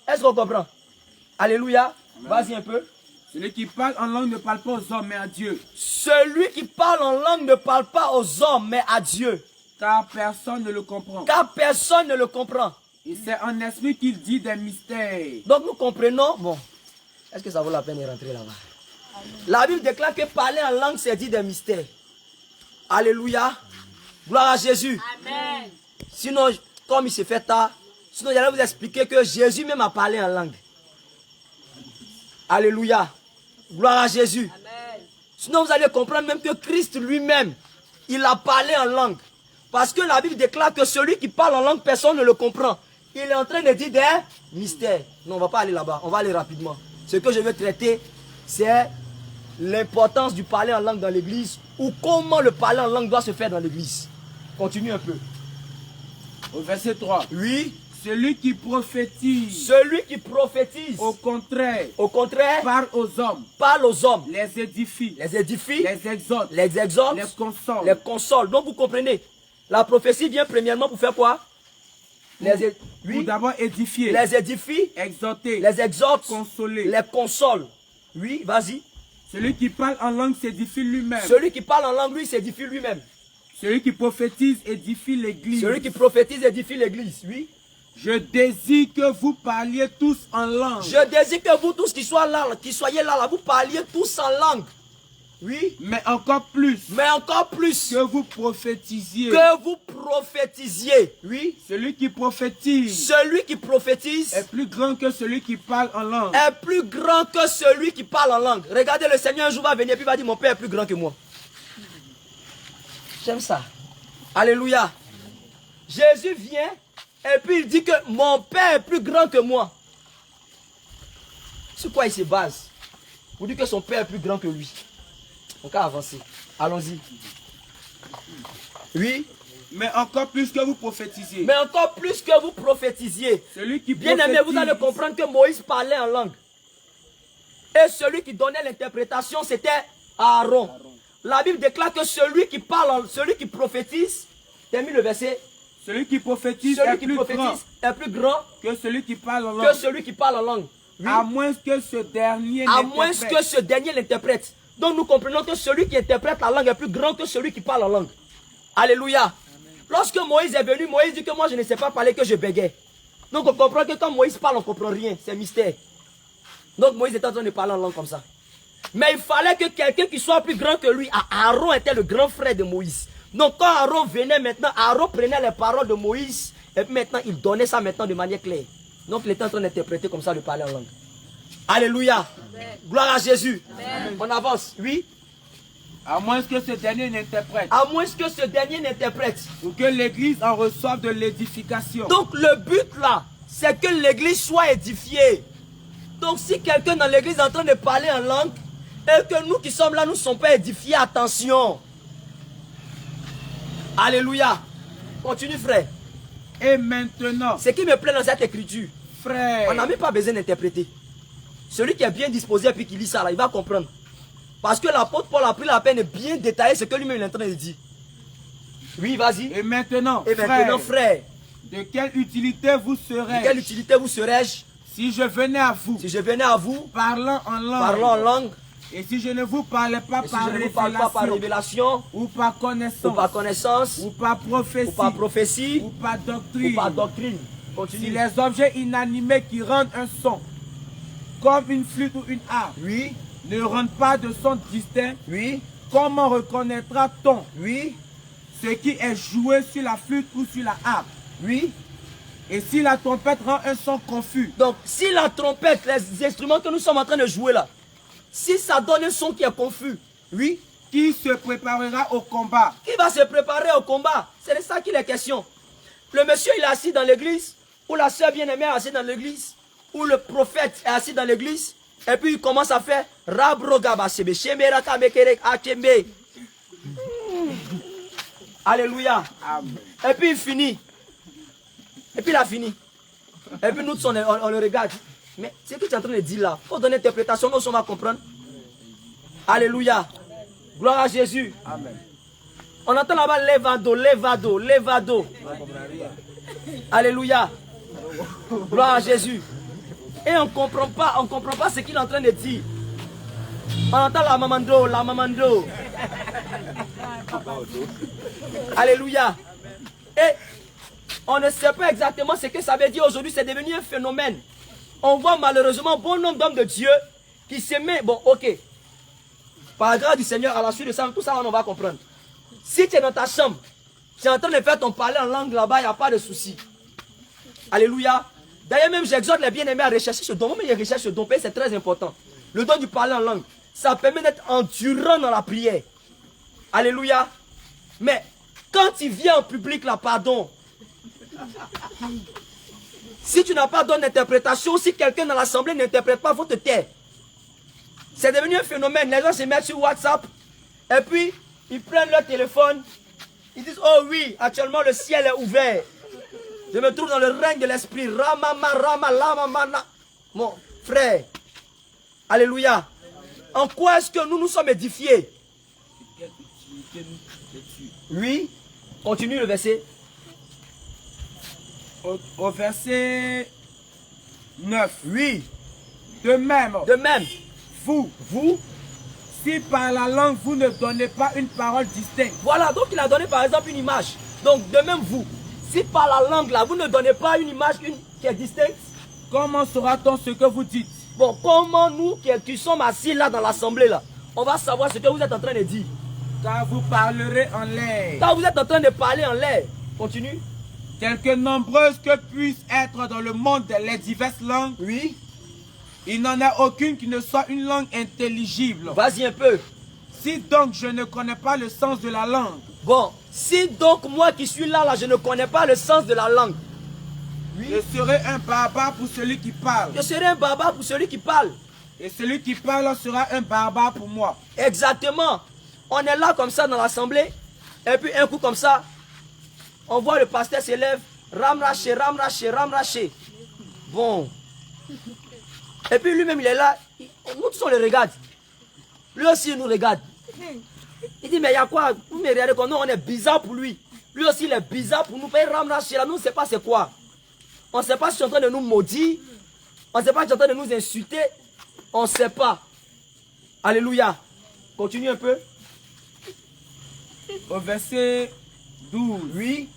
Est-ce qu'on comprend? Alléluia. Vas-y un peu. Celui qui parle en langue ne parle pas aux hommes, mais à Dieu. Celui qui parle en langue ne parle pas aux hommes, mais à Dieu. Car personne ne le comprend. Car personne ne le comprend. Et c'est en esprit qu'il dit des mystères. Donc nous comprenons. Bon, est-ce que ça vaut la peine de rentrer là-bas? La Bible déclare que parler en langue, c'est dire des mystères. Alléluia. Gloire à Jésus. Amen. Sinon, comme il s'est fait tard, sinon j'allais vous expliquer que Jésus même a parlé en langue. Alléluia. Gloire à Jésus. Amen. Sinon vous allez comprendre même que Christ lui-même, il a parlé en langue. Parce que la Bible déclare que celui qui parle en langue, personne ne le comprend. Il est en train de dire des mystères. Non, on ne va pas aller là-bas, on va aller rapidement. Ce que je veux traiter, c'est l'importance du parler en langue dans l'église ou comment le parler en langue doit se faire dans l'église. Continue un peu. Au verset 3. Oui. Celui qui prophétise. Celui qui prophétise. Au contraire. Parle aux hommes. Parle aux hommes. Les édifie. Les édifie. Les exhorte. Les exhorte. Les console. Les console. Donc vous comprenez. La prophétie vient premièrement pour faire quoi? Pour d'abord édifier. Les édifie. Exhorter. Les exhorte. Consoler. Les console. Oui, vas-y. Celui qui parle en langue s'édifie lui-même. Celui qui parle en langue, lui, s'édifie lui-même. Celui qui prophétise édifie l'église. Celui qui prophétise édifie l'église, oui. Je désire que vous parliez tous en langue. Je désire que vous tous qui soyez là, vous parliez tous en langue. Oui. Mais encore plus. Que vous prophétisiez. Oui. Celui qui prophétise. Est plus grand que celui qui parle en langue. Regardez, le Seigneur un jour va venir et puis il va dire mon Père est plus grand que moi. J'aime ça. Alléluia. Jésus vient et puis il dit que mon Père est plus grand que moi. Sur quoi il se base? Pour dire que son Père est plus grand que lui. On va avancer. Allons-y. Oui. Mais encore plus que vous prophétisiez. Celui qui bien aimé, vous allez comprendre que Moïse parlait en langue. Et celui qui donnait l'interprétation, c'était Aaron. La Bible déclare que celui qui prophétise, termine le verset. Celui qui prophétise est plus grand que celui qui parle en langue. Oui. À moins que ce dernier l'interprète. Donc nous comprenons que celui qui interprète la langue est plus grand que celui qui parle en langue. Alléluia. Amen. Lorsque Moïse est venu, Moïse dit que moi je ne sais pas parler, que je bégais. Donc on comprend que quand Moïse parle, on ne comprend rien. C'est mystère. Donc Moïse est en train de parler en langue comme ça. Mais il fallait que quelqu'un qui soit plus grand que lui, Aaron était le grand frère de Moïse. Donc quand Aaron venait maintenant, Aaron prenait les paroles de Moïse et puis maintenant il donnait ça maintenant de manière claire. Donc il était en train d'interpréter comme ça, de parler en langue. Alléluia. Gloire à Jésus. On avance. Oui. À moins que ce dernier n'interprète. À moins que ce dernier n'interprète. Ou que l'église en reçoive de l'édification. Donc le but là, c'est que l'église soit édifiée. Donc si quelqu'un dans l'église est en train de parler en langue, et que nous qui sommes là, nous ne sommes pas édifiés, attention. Alléluia. Continue frère. Et maintenant. Ce qui me plaît dans cette écriture, frère. On n'a même pas besoin d'interpréter. Celui qui est bien disposé et puis qui lit ça là, il va comprendre. Parce que l'apôtre Paul a pris la peine de bien détailler ce que lui-même est en train de dire. Oui, vas-y. Et maintenant, frère, de quelle utilité vous serais-je? De quelle utilité vous serais-je? Si je venais à vous. Si je venais à vous. Parlant en langue. Parlant en langue. Et si je ne vous parlais pas par révélation. Ou par connaissance. Ou par connaissance. Ou par prophétie. Ou par prophétie. Ou par doctrine. Ou par doctrine. Continue. Si les objets inanimés qui rendent un son, comme une flûte ou une harpe, oui, ne rendent pas de son distinct, oui, comment reconnaîtra-t-on, oui, ce qui est joué sur la flûte ou sur la harpe? Oui. Et si la trompette rend un son confus? Donc, si la trompette, les instruments que nous sommes en train de jouer là, si ça donne un son qui est confus, oui. Qui se préparera au combat? Qui va se préparer au combat? C'est de ça qu'il est question. Le monsieur, il est assis dans l'église, ou la soeur bien-aimée est assise dans l'église, ou le prophète est assis dans l'église, et puis il commence à faire Alléluia. Et puis il finit. Et puis il a fini. Et puis nous, on le regarde. Mais ce que tu es en train de dire là, il faut donner interprétation, nous on va comprendre. Alléluia. Gloire à Jésus. Amen. On entend là-bas levado, levado, levado. Alléluia. Gloire à Jésus. Et on ne comprend pas ce qu'il est en train de dire. On entend la mamando, la mamando. Alléluia. Et on ne sait pas exactement ce que ça veut dire aujourd'hui. C'est devenu un phénomène. On voit malheureusement bon nombre d'hommes de Dieu qui se mettent. Bon, ok. Par la grâce du Seigneur, à la suite de ça, tout ça, on va comprendre. Si tu es dans ta chambre, tu es en train de faire ton parler en langue là-bas, il n'y a pas de souci. Alléluia. D'ailleurs, même j'exhorte les bien-aimés à rechercher ce don. Moi, je recherche ce don, c'est très important. Le don du parler en langue, ça permet d'être endurant dans la prière. Alléluia. Mais quand tu viens en public là, pardon. Si tu n'as pas donné d'interprétation, si quelqu'un dans l'assemblée n'interprète pas, il faut te taire. C'est devenu un phénomène. Les gens se mettent sur WhatsApp et puis ils prennent leur téléphone. Ils disent, oh oui, actuellement le ciel est ouvert. Je me trouve dans le règne de l'esprit. Ramama, rama, lamamana. Mon frère, alléluia. En quoi est-ce que nous sommes édifiés? Oui, continue le verset. Au verset 9. Oui. De même. Vous, si par la langue vous ne donnez pas une parole distincte. Voilà, donc il a donné par exemple une image. Donc de même vous, si par la langue là, vous ne donnez pas une image qui est distincte. Comment saura-t-on ce que vous dites? Bon, comment nous qui sommes assis là dans l'assemblée là, on va savoir ce que vous êtes en train de dire. Car vous parlerez en l'air. Car vous êtes en train de parler en l'air. Continue. Quelque nombreuses que puissent être dans le monde les diverses langues. Oui. Il n'en a aucune qui ne soit une langue intelligible. Vas-y un peu. Si donc je ne connais pas le sens de la langue. Bon, si donc moi qui suis là, je ne connais pas le sens de la langue. Oui. Je serai un barbare pour celui qui parle. Je serai un barbare pour celui qui parle. Et celui qui parle sera un barbare pour moi. Exactement. On est là comme ça dans l'assemblée. Et puis un coup comme ça, on voit le pasteur s'élève. Ramraché, ramraché, ramraché. Bon. Et puis lui-même, il est là. Nous tous, on le regarde. Lui aussi, il nous regarde. Il dit, mais il y a quoi? Vous me regardez comme nous, on est bizarre pour lui. Lui aussi, il est bizarre pour nous. Ramraché, là, nous, on ne sait pas c'est quoi. On ne sait pas si tu es en train de nous maudire. On ne sait pas si tu es en train de nous insulter. On ne sait pas. Alléluia. Continue un peu. Au verset 12. Oui.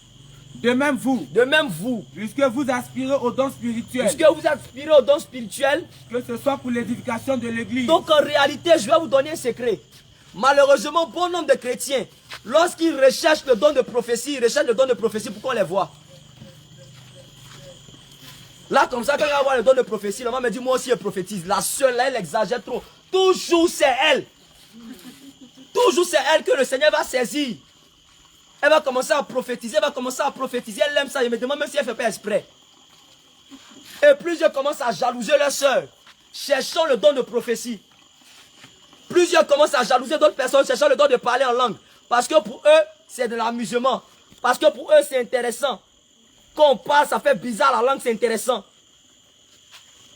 De même vous. De même vous. Puisque vous aspirez au don spirituel. Puisque vous aspirez au don spirituel. Que ce soit pour l'édification de l'église. Donc en réalité, je vais vous donner un secret. Malheureusement, bon nombre de chrétiens, lorsqu'ils recherchent le don de prophétie, ils recherchent le don de prophétie pour qu'on les voit. Là, comme ça, quand il va avoir le don de prophétie, la maman me dit, moi aussi, elle prophétise. La seule, elle exagère trop. Toujours, c'est elle. Toujours, c'est elle que le Seigneur va saisir. Elle va commencer à prophétiser, Elle aime ça. Je me demande même si elle ne fait pas exprès. Et plusieurs commencent à jalouser leur soeur, cherchant le don de prophétie. Plusieurs commencent à jalouser d'autres personnes, cherchant le don de parler en langue. Parce que pour eux, c'est de l'amusement. Parce que pour eux, c'est intéressant. Quand on parle, ça fait bizarre, la langue, c'est intéressant.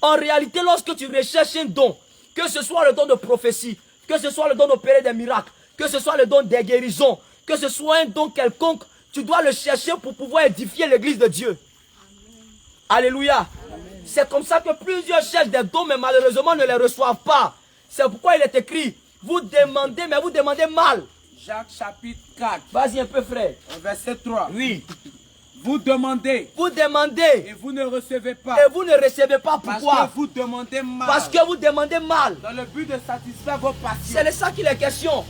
En réalité, lorsque tu recherches un don, que ce soit le don de prophétie, que ce soit le don d'opérer des miracles, que ce soit le don des guérisons, que ce soit un don quelconque, tu dois le chercher pour pouvoir édifier l'église de Dieu. Alléluia. C'est comme ça que plusieurs cherchent des dons, mais malheureusement ne les reçoivent pas. C'est pourquoi il est écrit, vous demandez, mais vous demandez mal. Jacques chapitre 4. Vas-y un peu, frère. Verset 3. Oui. Vous demandez. Vous demandez. Et vous ne recevez pas. Et vous ne recevez pas. Pourquoi? Parce que vous demandez mal. Parce que vous demandez mal. Dans le but de satisfaire vos passions. C'est de ça qu'il est question.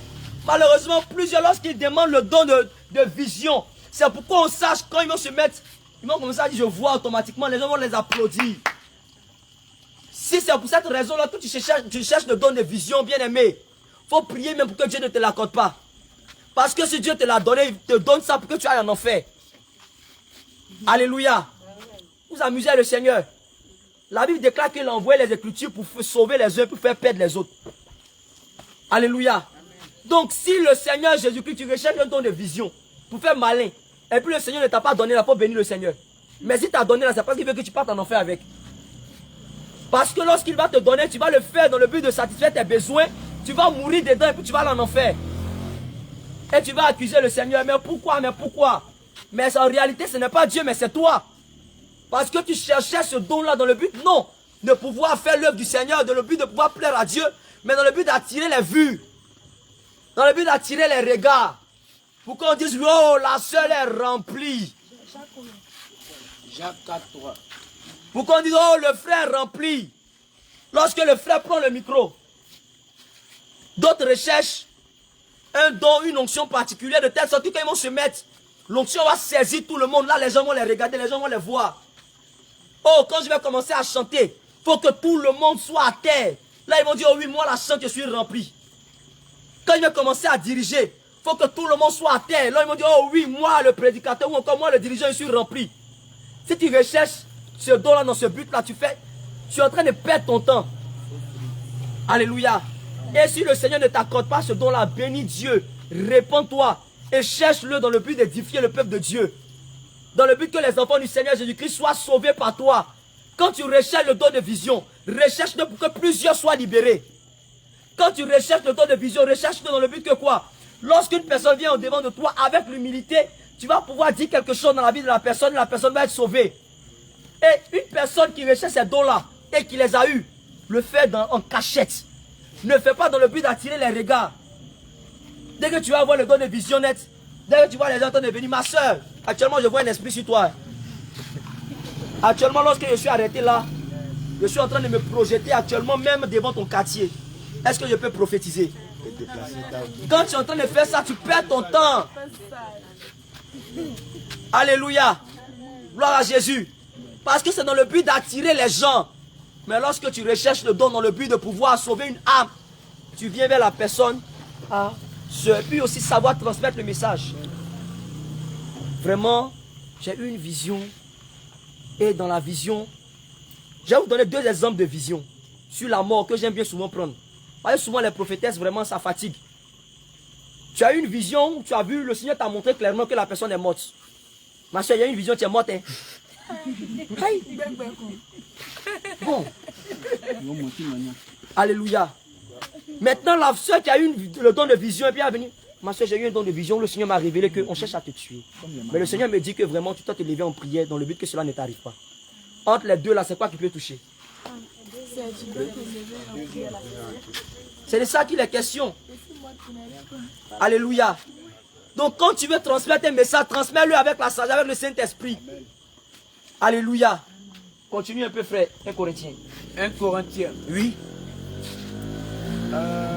Malheureusement, plusieurs, lorsqu'ils demandent le don de vision, c'est pourquoi on sache quand ils vont se mettre, ils vont commencer à dire je vois automatiquement, les gens vont les applaudir. Si c'est pour cette raison-là que tu cherches le don de vision, bien aimé, il faut prier même pour que Dieu ne te l'accorde pas. Parce que si Dieu te l'a donné, il te donne ça pour que tu ailles en enfer. Alléluia. Vous amusez le Seigneur. La Bible déclare qu'il a envoyé les Écritures pour sauver les uns, pour faire perdre les autres. Alléluia. Donc si le Seigneur Jésus-Christ, tu recherches un don de vision pour faire malin, et puis le Seigneur ne t'a pas donné là pour bénir le Seigneur. Mais si t'a donné là, c'est parce qu'il veut que tu partes en enfer avec. Parce que lorsqu'il va te donner, tu vas le faire dans le but de satisfaire tes besoins, tu vas mourir dedans et puis tu vas aller en enfer. Et tu vas accuser le Seigneur, mais pourquoi, mais en réalité ce n'est pas Dieu, mais c'est toi. Parce que tu cherchais ce don-là dans le but, non, de pouvoir faire l'œuvre du Seigneur, dans le but de pouvoir plaire à Dieu, mais dans le but d'attirer les vues, dans le but d'attirer les regards, pour qu'on dise, oh, la sœur est remplie. Jacques 4, 3. Pour qu'on dise, oh, le frère est rempli. Lorsque le frère prend le micro, d'autres recherchent un don, une onction particulière, de telle sorte que quand ils vont se mettre, l'onction va saisir tout le monde. Là, les gens vont les regarder, les gens vont les voir. Oh, quand je vais commencer à chanter, il faut que tout le monde soit à terre. Là, ils vont dire, oh oui, moi, la chante, je suis rempli. Quand je vais commencer à diriger, il faut que tout le monde soit à terre. Là, ils vont dire, oh oui, moi, le prédicateur, ou encore moi, le dirigeant, je suis rempli. Si tu recherches ce don-là, dans ce but-là, tu es en train de perdre ton temps. Alléluia. Et si le Seigneur ne t'accorde pas ce don-là, bénis Dieu, répands-toi et cherche-le dans le but d'édifier le peuple de Dieu. Dans le but que les enfants du Seigneur Jésus-Christ soient sauvés par toi. Quand tu recherches le don de vision, recherche-le pour que plusieurs soient libérés. Quand tu recherches le don de vision, recherche-le dans le but que quoi? Lorsqu'une personne vient au devant de toi avec l'humilité, tu vas pouvoir dire quelque chose dans la vie de la personne va être sauvée. Et une personne qui recherche ces dons-là et qui les a eus, le fait en cachette. Ne fais pas dans le but d'attirer les regards. Dès que tu vas avoir le don de vision net, dès que tu vois les gens en train de venir, ma soeur, actuellement je vois un esprit sur toi. Actuellement, lorsque je suis arrêté là, je suis en train de me projeter actuellement même devant ton quartier. Est-ce que je peux prophétiser? Quand tu es en train de faire ça, tu perds ton temps. Alléluia. Gloire à Jésus. Parce que c'est dans le but d'attirer les gens. Mais lorsque tu recherches le don dans le but de pouvoir sauver une âme, tu viens vers la personne et puis aussi savoir transmettre le message. Vraiment, j'ai eu une vision. Et dans la vision, je vais vous donner 2 exemples de vision sur la mort que j'aime bien souvent prendre. Parce que souvent les prophétesses, vraiment, ça fatigue. Tu as eu une vision où tu as vu, le Seigneur t'a montré clairement que la personne est morte. Ma soeur, il y a une vision, tu es morte. Hein? Bon. Alléluia. Maintenant, la soeur qui a eu le don de vision, et puis elle est venue. Ma soeur, j'ai eu un don de vision, le Seigneur m'a révélé qu'on cherche à te tuer. Mais le Seigneur me dit que vraiment, tu dois te lever en prière dans le but que cela ne t'arrive pas. Entre les deux là, c'est quoi qui peut toucher? C'est de ça qu'il est question. Alléluia. Donc quand tu veux transmettre un message, transmets-le avec la sagesse, avec le Saint-Esprit. Alléluia. Continue un peu, frère. 1 Corinthiens. 1 Corinthiens. Oui.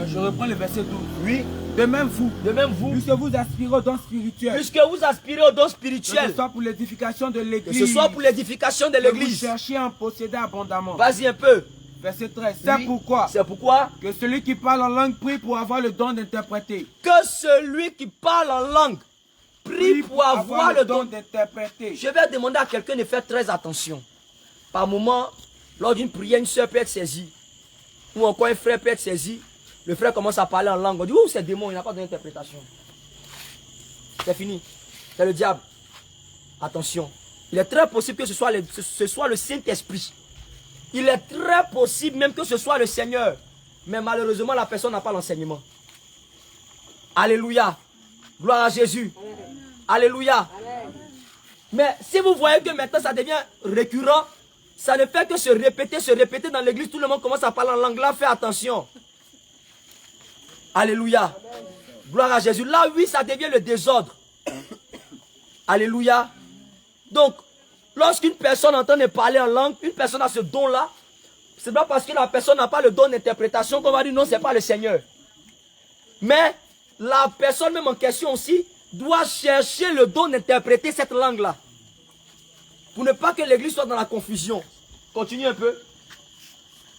Je reprends le verset 12. Oui. De même vous, Puisque vous aspirez aux dons spirituels. puisque vous aspirez aux dons Que ce spirituels, soit pour l'édification de que l'église. ce soit pour l'édification de que vous l'église. cherchiez à en posséder abondamment. Vas-y un peu. Verset 13. C'est Oui. pourquoi C'est pourquoi que celui qui parle en langue prie pour avoir le don d'interpréter. que celui qui parle en langue prie pour avoir le don. d'interpréter. Je vais demander à quelqu'un de faire très attention. Par moment, lors d'une prière, une soeur peut être saisie. Ou encore un frère peut être saisi. Le frère commence à parler en langue. On dit, oh, c'est démon, il n'a pas d'interprétation. C'est fini. C'est le diable. Attention. Il est très possible que ce soit le Saint-Esprit. Il est très possible même que ce soit le Seigneur. Mais malheureusement, la personne n'a pas l'enseignement. Alléluia. Gloire à Jésus. Alléluia. Mais si vous voyez que maintenant ça devient récurrent, ça ne fait que se répéter dans l'église. Tout le monde commence à parler en langue. Là, fais attention. Alléluia. Gloire à Jésus. Là, oui, ça devient le désordre. Alléluia. Donc, lorsqu'une personne entend parler en langue, une personne a ce don-là, c'est pas parce que la personne n'a pas le don d'interprétation qu'on va dire non, c'est pas le Seigneur. Mais la personne même en question aussi doit chercher le don d'interpréter cette langue-là. Pour ne pas que l'église soit dans la confusion. Continue un peu.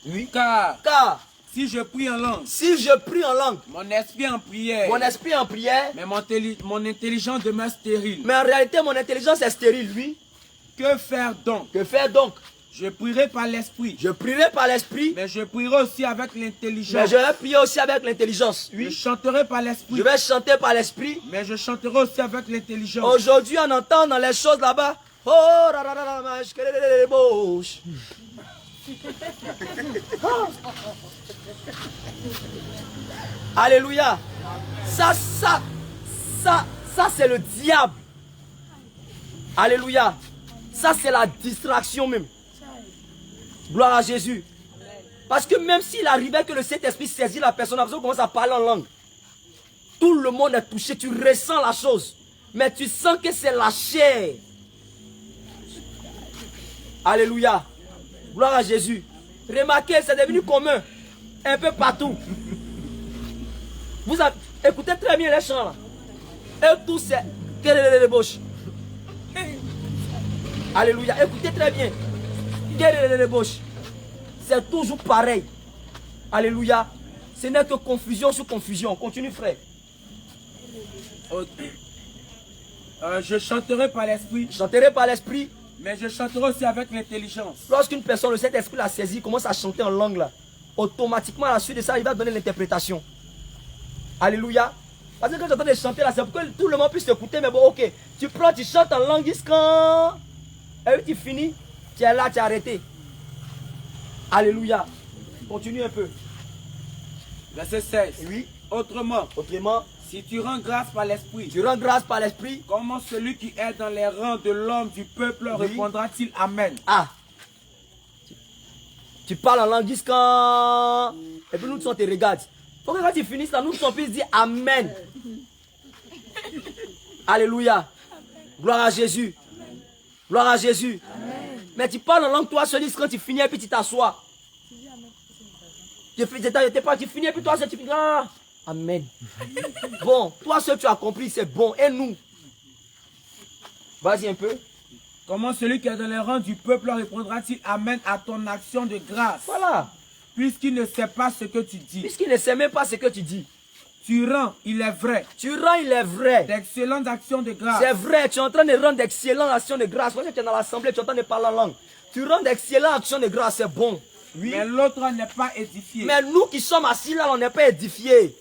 Oui, car Car si je prie en langue, si je prie en langue, mon esprit en prière, mon esprit en prière, mais mon intelligence demeure stérile. mais en réalité mon intelligence est stérile, oui. Que faire donc? Que faire donc? Je prierai par l'esprit. Je prierai par l'esprit, Mais je prierai aussi avec mais l'intelligence. je vais prier aussi avec l'intelligence. Je Oui. chanterai par l'esprit. Je vais chanter par l'esprit. Mais je chanterai aussi avec l'intelligence. Aujourd'hui, on entend dans les choses là-bas. Oh, bouche. Alléluia. Ça c'est le diable. Alléluia. Ça, c'est la distraction même. Gloire à Jésus. Parce que même s'il arrivait que le Saint-Esprit saisit la personne, la personne commence à parler en langue. Tout le monde est touché, tu ressens la chose. Mais tu sens que c'est la chair. Alléluia. Gloire à Jésus. Remarquez, c'est devenu commun. Un peu partout. Vous avez, écoutez très bien les chants là. Et tout c'est... Alléluia. Écoutez très bien. C'est toujours pareil. Alléluia. Ce n'est que confusion sur confusion. Continue, frère. Ok. Je chanterai par l'esprit. Je chanterai par l'esprit. Mais je chanterai aussi avec l'intelligence. Lorsqu'une personne, le Saint-Esprit l'a saisi, commence à chanter en langue là, automatiquement à la suite de ça, il va donner l'interprétation. Alléluia. Parce que quand j'entends de chanter là, c'est pour que tout le monde puisse écouter. Mais bon, ok. Tu prends, tu chantes en langue jusqu'à... Et puis tu finis, tu es là, tu es arrêté. Alléluia. Continue un peu. Verset 16. Oui. Autrement, si tu rends grâce par l'esprit, tu rends grâce par l'esprit, comment celui qui est dans les rangs de l'homme du peuple répondra-t-il Amen? Ah. Tu parles en langue jusqu'à... Et puis nous tous on te regarde. Faut que quand tu finisses là, nous tous on puisse dire Amen. Alléluia. Gloire à Jésus. Gloire à Jésus. Amen. Mais tu parles en langue toi seul quand tu finis et puis tu t'assois. Tu finis et puis toi seul tu finis. Ah, Amen. Bon, toi seul tu as compris, c'est bon. Et nous? Vas-y un peu. Comment celui qui est dans les rangs du peuple répondra-t-il Amen à ton action de grâce? Voilà. Puisqu'il ne sait pas ce que tu dis. Puisqu'il ne sait même pas ce que tu dis. Tu rends, il est vrai. Tu rends, il est vrai. D'excellentes actions de grâce. C'est vrai, tu es en train de rendre d'excellentes actions de grâce. Quand tu es dans l'assemblée, tu es en train de parler en langue. Tu rends d'excellentes actions de grâce, c'est bon. Oui. Mais l'autre n'est pas édifié. Mais nous qui sommes assis là, on n'est pas édifiés.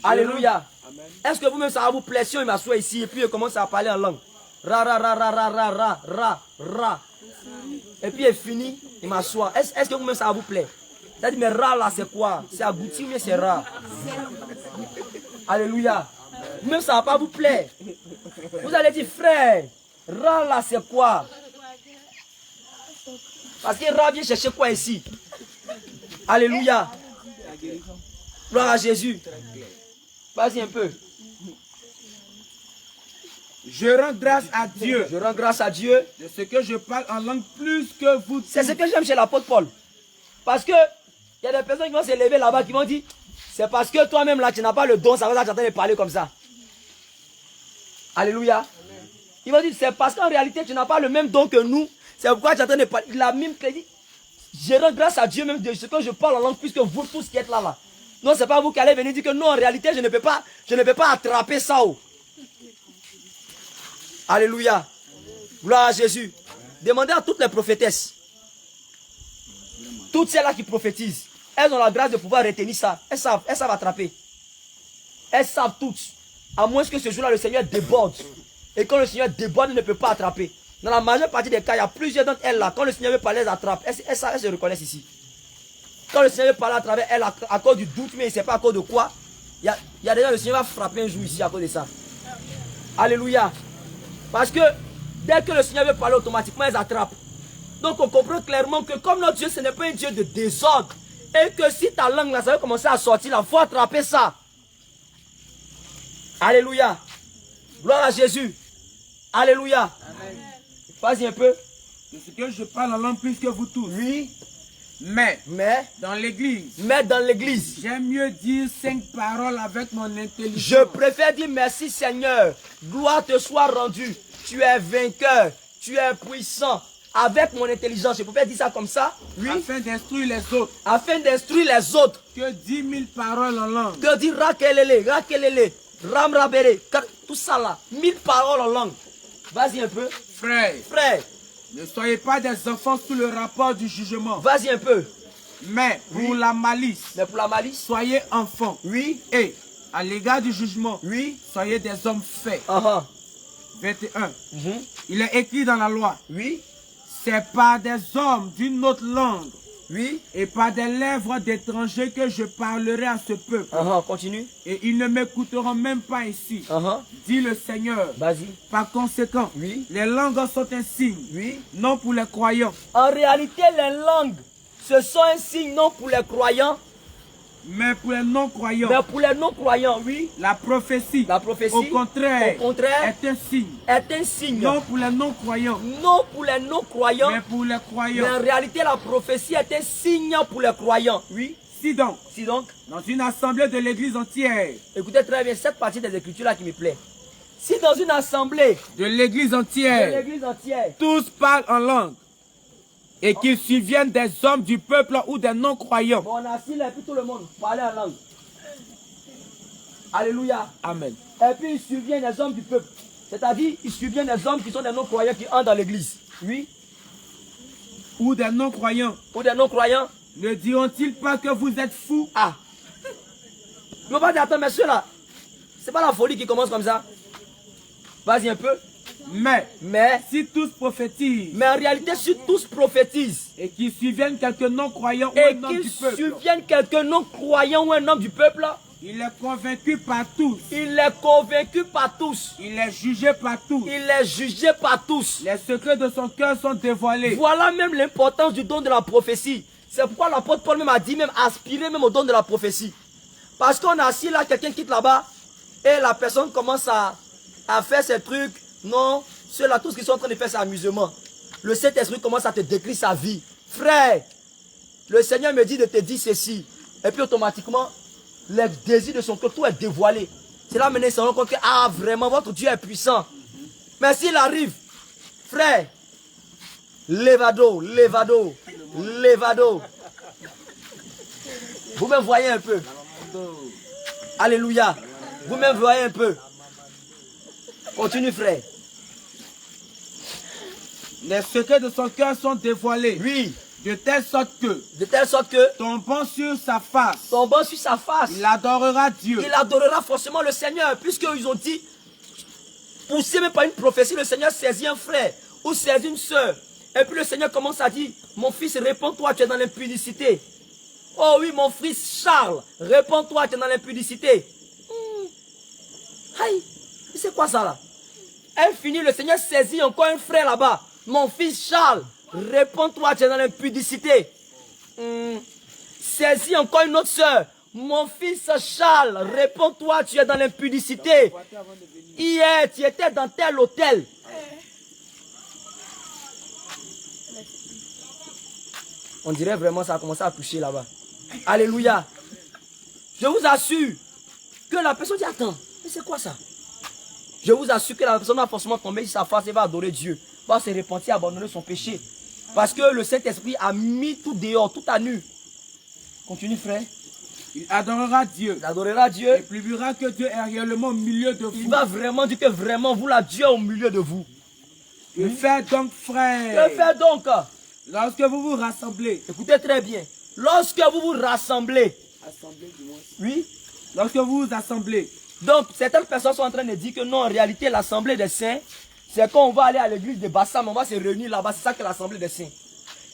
Alléluia. Est-ce que vous-même ça va vous plaire si on m'assoit ici et puis je commence à parler en langue? Ra, ra, ra, ra, ra, ra, ra, ra, ra. Et puis il finit, il m'assoit. Est-ce que vous-même ça va vous plaire? C'est-à-dire, mais ra là, c'est quoi? C'est abouti ou bien c'est ra? Alléluia. Même ça ne va pas vous plaire. Vous allez dire, frère, ra là, c'est quoi? Parce que ra vient chercher quoi ici? Alléluia. Gloire à Jésus. Vas-y un peu. Je rends grâce à Dieu. Je rends grâce à Dieu. De ce que je parle en langue plus que vous tous. C'est ce que j'aime chez l'apôtre Paul. Parce que Il y a des personnes qui vont se lever là-bas, qui vont dire, c'est parce que toi-même là, tu n'as pas le don, ça va ça que tu es en train de parler comme ça. Alléluia. Ils vont dire, c'est parce qu'en réalité, tu n'as pas le même don que nous. C'est pourquoi tu es en train de parler. La même crédit. Je rends grâce à Dieu même de ce que je parle en langue, puisque vous tous qui êtes là. Non, c'est pas vous qui allez venir dire que non, en réalité, je ne peux pas attraper ça. Oh. Alléluia. Gloire à Jésus. Demandez à toutes les prophétesses. Toutes celles-là qui prophétisent. Elles ont la grâce de pouvoir retenir ça. Elles savent attraper. Elles savent toutes. À moins que ce jour-là, le Seigneur déborde. Et quand le Seigneur déborde, il ne peut pas attraper. Dans la majeure partie des cas, il y a plusieurs d'entre elles là. Quand le Seigneur veut parler, elles attrapent. Elles se reconnaissent ici. Quand le Seigneur veut parler à travers elles, à cause du doute, mais il ne sait pas à cause de quoi, il y a déjà le Seigneur va frapper un jour ici à cause de ça. Alléluia. Parce que dès que le Seigneur veut parler, automatiquement, elles attrapent. Donc on comprend clairement que comme notre Dieu, ce n'est pas un Dieu de désordre. Et que si ta langue là, ça va commencer à sortir là, il faut attraper ça. Alléluia. Gloire à Jésus. Alléluia. Vas-y un peu. C'est ce que je parle en langue plus que vous tous. Oui. Mais dans l'église, j'aime mieux dire 5 paroles avec mon intelligence. Je préfère dire merci Seigneur. Gloire te soit rendue. Tu es vainqueur. Tu es puissant. Avec mon intelligence, je préfère dire ça comme ça. Oui. Afin d'instruire les autres. Afin d'instruire les autres. Que 10 000 paroles en langue. Que dire rakelele, ramrabere, tout ça là. 1000 paroles en langue. Vas-y un peu. Frère. Ne soyez pas des enfants sous le rapport du jugement. Vas-y un peu. Mais pour la malice. Soyez enfants. Oui. Et à l'égard du jugement. Oui. Soyez des hommes faits. 21. Il est écrit dans la loi. Oui. C'est par des hommes d'une autre langue. Oui. Et par des lèvres d'étrangers que je parlerai à ce peuple. Continue. Et ils ne m'écouteront même pas ici. Dit le Seigneur. Vas-y. Par conséquent, les langues sont un signe. Oui. Non pour les croyants. En réalité, les langues, ce sont un signe non pour les croyants. Mais pour les non-croyants. Mais pour les non-croyants, oui. La prophétie. Au contraire. Est un signe. Est un signe. Non pour les non-croyants. Non pour les non-croyants. Mais pour les croyants. Mais en réalité, la prophétie est un signe pour les croyants. Oui. Si donc. Dans une assemblée de l'église entière. Écoutez très bien cette partie des Écritures là qui me plaît. Si dans une assemblée. De l'église entière. Tous parlent en langue. Et qu'ils surviennent des hommes du peuple ou des non-croyants. Bon, on a assis là et puis tout le monde parlait en langue. Alléluia. Amen. Et puis ils surviennent des hommes du peuple. C'est-à-dire, ils surviennent des hommes qui sont des non-croyants qui entrent dans l'église. Oui. Ou des non-croyants. Ne diront-ils pas que vous êtes fous? Ne pas dire, attends, monsieur là. C'est pas la folie qui commence comme ça. Vas-y un peu. Mais si tous prophétisent. Mais en réalité, si tous prophétisent. Et qu'ils surviennent quelques non-croyants ou un un homme du peuple. Ou un homme du peuple. Il est convaincu par tous. Il est convaincu par tous. Il est jugé par tous. Il est jugé par tous. Les secrets de son cœur sont dévoilés. Voilà même l'importance du don de la prophétie. C'est pourquoi l'apôtre Paul même a dit, même aspirer même au don de la prophétie. Parce qu'on a assis là, quelqu'un quitte là-bas, et la personne commence à faire ses trucs. Non, ceux-là, tous qui sont en train de faire, c'est amusement. Le Saint-Esprit commence à te décrire sa vie. Frère, le Seigneur me dit de te dire ceci. Et puis automatiquement, les désirs de son cœur, tout est dévoilé. C'est là maintenant, ils se rendent compte que, vraiment, votre Dieu est puissant. Mais s'il arrive, frère, levado. Vous-même voyez un peu. Alléluia. Vous-même voyez un peu. Continue, frère. Les secrets de son cœur sont dévoilés. Oui. De telle sorte que. Tombant sur sa face. Il adorera Dieu. Il adorera forcément le Seigneur. Puisqu'ils ont dit, poussé même par une prophétie, le Seigneur saisit un frère ou saisit une soeur. Et puis le Seigneur commence à dire, mon fils, réponds-toi, tu es dans l'impudicité. Oh oui, mon fils Charles, réponds-toi, tu es dans l'impudicité. Aïe, c'est quoi ça là? Elle finit, le Seigneur saisit encore un frère là-bas. Mon fils Charles, réponds-toi, tu es dans l'impudicité. Saisis encore une autre soeur. Mon fils Charles, réponds-toi, tu es dans l'impudicité. Hier, tu étais dans tel hôtel. On dirait vraiment ça a commencé à toucher là-bas. Alléluia. Je vous assure que la personne dit, attends, mais c'est quoi ça? Je vous assure que la personne va forcément tomber sur sa face et va adorer Dieu. Va se repentir, abandonner son péché. Parce que le Saint-Esprit a mis tout dehors, tout à nu. Continue, frère. Il adorera Dieu. Il adorera Dieu. Il publiera que Dieu est réellement au milieu de vous. Il va vraiment dire que vraiment, vous, la Dieu est au milieu de vous. Que faites donc, frère? Que fait donc? Lorsque vous vous rassemblez. Écoutez très bien. Lorsque vous vous rassemblez. Oui. Lorsque vous vous assemblez. Donc, certaines personnes sont en train de dire que non, en réalité, l'assemblée des saints, c'est quand on va aller à l'église de Bassam, on va se réunir là-bas, c'est ça que l'assemblée des saints.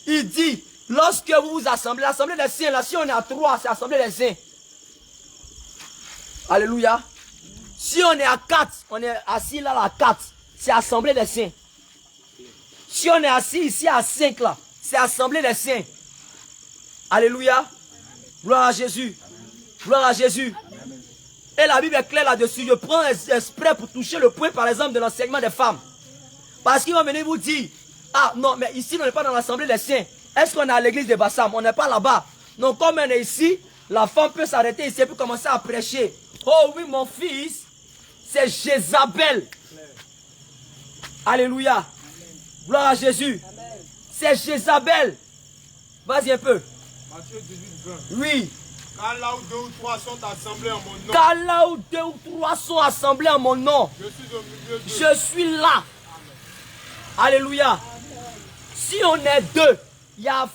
Il dit, lorsque vous vous assemblez, l'assemblée des saints, là, si on est à 3, c'est l'assemblée des saints. Alléluia. Si on est à 4, on est assis là, à 4, c'est l'assemblée des saints. Si on est assis ici à 5 là, c'est l'assemblée des saints. Alléluia. Gloire à Jésus. Gloire à Jésus. Et la Bible est claire là-dessus. Je prends exprès pour toucher le point, par exemple, de l'enseignement des femmes. Parce qu'ils vont venir vous dire, ah non, mais ici, on n'est pas dans l'assemblée des saints. Est-ce qu'on est à l'église de Bassam? On n'est pas là-bas. Donc, comme on est ici, la femme peut s'arrêter ici et puis commencer à prêcher. Oh oui, mon fils, c'est Jézabel. Alléluia. Gloire à Jésus. C'est Jézabel. Vas-y un peu. Matthieu 18, 20. Oui. Car là où 2 ou 3 sont assemblés en mon nom, Car là où 2 ou 3 sont assemblés en mon nom, je suis au milieu d'eux. je suis là. Alléluia. Si on est 2, il y a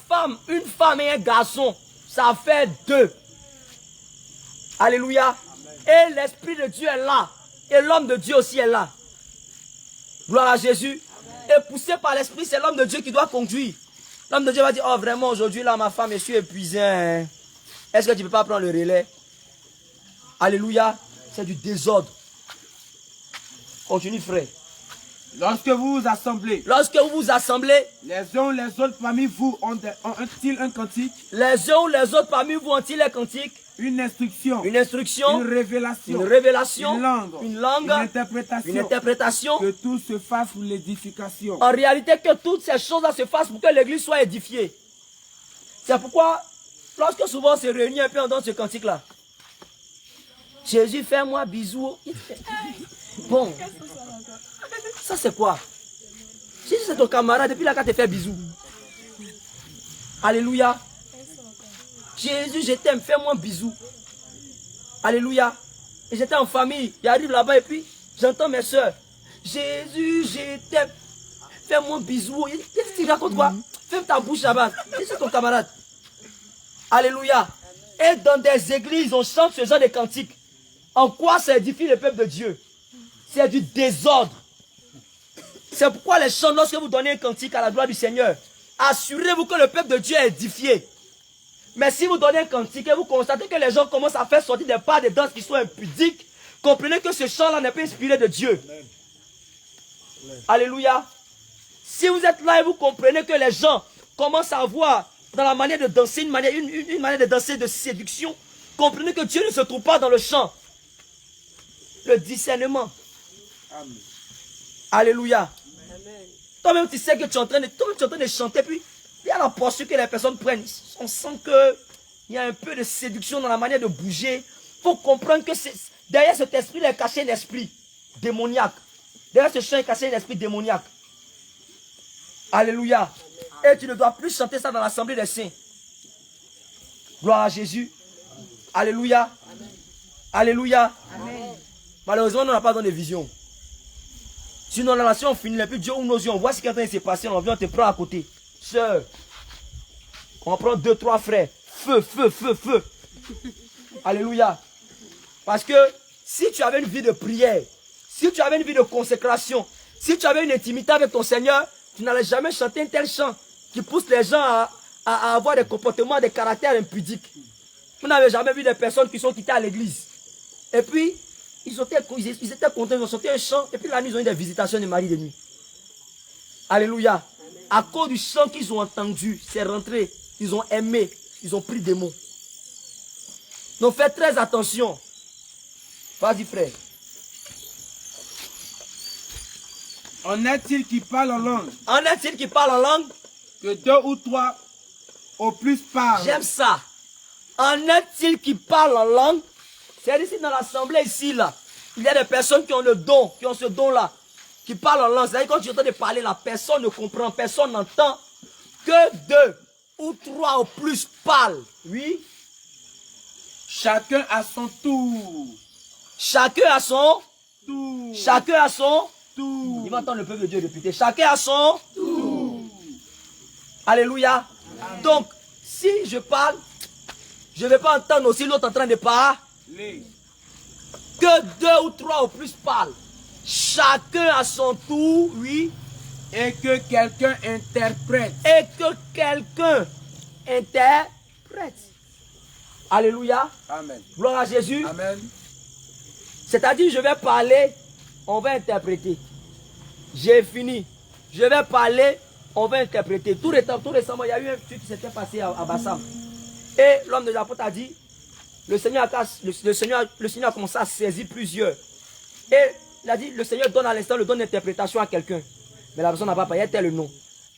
une femme et un garçon, ça fait 2. Alléluia. Et l'Esprit de Dieu est là. Et l'homme de Dieu aussi est là. Gloire à Jésus. Et poussé par l'Esprit, c'est l'homme de Dieu qui doit conduire. L'homme de Dieu va dire, oh vraiment aujourd'hui là ma femme, je suis épuisé. Hein. Est-ce que tu ne peux pas prendre le relais? Alléluia. C'est du désordre. Continue frère. Lorsque vous vous assemblez. Lorsque vous vous assemblez. Les uns ou les autres parmi vous ont-ils un cantique? Les uns ou les autres parmi vous ont-ils un cantique? Une instruction. Une instruction. Une révélation. Une révélation. Une langue. Une langue. Une interprétation. Une interprétation. Que tout se fasse pour l'édification. En réalité, que toutes ces choses-là se fassent pour que l'église soit édifiée. C'est pourquoi, lorsque souvent on se réunit un peu, on donne ce cantique-là. Jésus, fais-moi bisous. Bon. Ça, c'est quoi? Jésus, c'est ton camarade, depuis là, quand tu fait bisous. Alléluia. Jésus, je t'aime, fais-moi bisous. Alléluia. Et j'étais en famille, j'arrive là-bas et puis j'entends mes soeurs. Jésus, je t'aime, fais-moi bisous. Qu'est-ce que tu racontes quoi? Ferme ta bouche là-bas. C'est ton camarade. Alléluia. Et dans des églises, on chante ce genre de cantiques. En quoi ça édifie le peuple de Dieu? C'est du désordre. C'est pourquoi les chants, lorsque vous donnez un cantique à la gloire du Seigneur, assurez-vous que le peuple de Dieu est édifié. Mais si vous donnez un cantique et vous constatez que les gens commencent à faire sortir des pas de danse qui sont impudiques, comprenez que ce chant-là n'est pas inspiré de Dieu. Alléluia. Si vous êtes là et vous comprenez que les gens commencent à avoir dans la manière de danser une manière de danser de séduction, comprenez que Dieu ne se trouve pas dans le chant. Le discernement. Amen. Alléluia. Toi-même, tu sais que tu es en train de chanter, puis il y a la posture que les personnes prennent. On sent qu'il y a un peu de séduction dans la manière de bouger. Il faut comprendre que derrière cet esprit, il est caché un esprit démoniaque. Derrière ce chant, il est caché un esprit démoniaque. Alléluia. Et tu ne dois plus chanter ça dans l'assemblée des saints. Gloire à Jésus. Alléluia. Alléluia. Amen. Malheureusement, on n'a pas donné de vision. Sinon, la nation finit les plus Dieu ouvre nos yeux. On voit ce qui est en train de se passer. On vient, on te prend à côté. Sœur. On prend 2, 3 frères. Feu, feu, feu, feu. Alléluia. Parce que si tu avais une vie de prière, si tu avais une vie de consécration, si tu avais une intimité avec ton Seigneur, tu n'allais jamais chanter un tel chant qui pousse les gens à avoir des comportements, des caractères impudiques. Vous n'avez jamais vu des personnes qui sont quittées à l'église. Et puis, ils étaient contents, ils ont chanté un chant, et puis la nuit, ils ont eu des visitations de mari de nuit. Alléluia. À cause du chant qu'ils ont entendu, c'est rentré. Ils ont aimé, ils ont pris des mots. Donc faites très attention. Vas-y frère. En est-il qui parle en langue? En est-il qui parle en langue? Que 2 ou 3 au plus parlent. J'aime ça. En est-il qui parle en langue? C'est ici dans l'assemblée, ici, là. Il y a des personnes qui ont le don, qui ont ce don-là, qui parlent en langue. C'est-à-dire quand tu entends de parler, la personne ne comprend, personne n'entend. Que 2 ou 3 ou plus parlent. Oui. Chacun à son tour. Chacun a son Tour. Chacun a son Tour. Il va entendre le peuple de Dieu répéter. Chacun a son Tour. Alléluia. Donc, si je parle, je ne vais pas entendre aussi l'autre en train de parler. Que 2 ou 3 ou plus parlent. Chacun à son tour, oui. Et que quelqu'un interprète. Et que quelqu'un interprète. Alléluia. Amen. Gloire à Jésus. Amen. C'est-à-dire, je vais parler, on va interpréter. J'ai fini. Je vais parler, on va interpréter. Tout récemment, il y a eu un truc qui s'était passé à Bassam. Et l'homme de l'apôtre a dit, le Seigneur a commencé à saisir plusieurs. Et il a dit, le Seigneur donne à l'instant, le donne d'interprétation à quelqu'un. Mais la personne n'a pas parlé, il y a tel nom.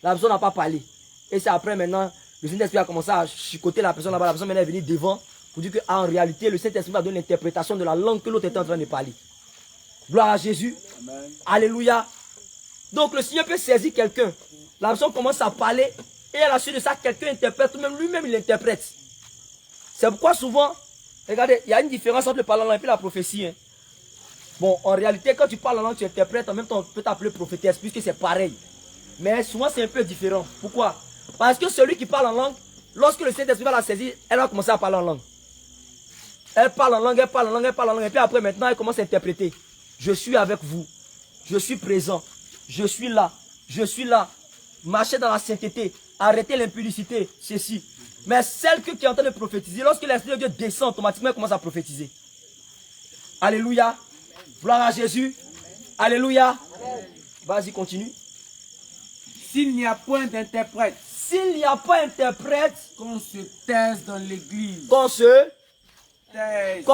La personne n'a pas parlé. Et c'est après maintenant, le Saint-Esprit a commencé à chicoter la personne là-bas. La personne maintenant est venue devant pour dire qu'en réalité, le Saint-Esprit va donner l'interprétation de la langue que l'autre était en train de parler. Gloire à Jésus. Amen. Alléluia. Donc le Seigneur peut saisir quelqu'un. La personne commence à parler et à la suite de ça, quelqu'un interprète, ou même lui-même il interprète. C'est pourquoi souvent, regardez, il y a une différence entre le parler en langue et la prophétie. Hein. Bon, en réalité, quand tu parles en langue, tu interprètes, en même temps, on peut t'appeler prophétesse, puisque c'est pareil. Mais souvent, c'est un peu différent. Pourquoi? Parce que celui qui parle en langue, lorsque le Saint-Esprit va la saisir, elle va commencer à parler en langue. Elle parle en langue, elle parle en langue, elle parle en langue, et puis après, maintenant, elle commence à interpréter. Je suis avec vous. Je suis présent. Je suis là. Je suis là. Marchez dans la sainteté. Arrêtez l'impudicité. Ceci. Mais celle qui est en train de prophétiser, lorsque l'Esprit de Dieu descend, automatiquement, elle commence à prophétiser. Alléluia. Gloire à Jésus. Alléluia. Vas-y, continue. S'il n'y a point d'interprète, S'il n'y a pas interprète, qu'on se taise dans l'église. qu'on se Taise.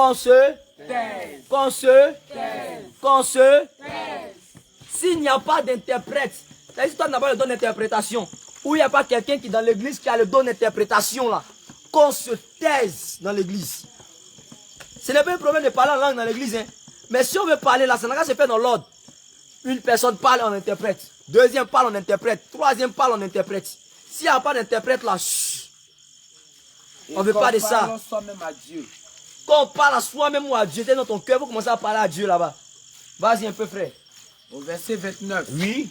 S'il n'y a pas d'interprète, c'est-à-dire si toi n'as pas le don d'interprétation, ou il n'y a pas quelqu'un qui est dans l'église qui a le don d'interprétation là, qu'on se taise dans l'église. Ce n'est pas un problème de parler en langue dans l'église, hein. Mais si on veut parler là, ça n'a qu'à se faire dans l'ordre. Une personne parle, on interprète. Deuxième parle, on interprète. Troisième parle, on interprète. S'il n'y a pas d'interprète là, chut. On ne veut pas de ça. Parlons soi-même à Dieu. Quand on parle à soi-même ou à Dieu, dans ton cœur, vous commencez à parler à Dieu là-bas. Vas-y un peu, frère. Au verset 29. Oui.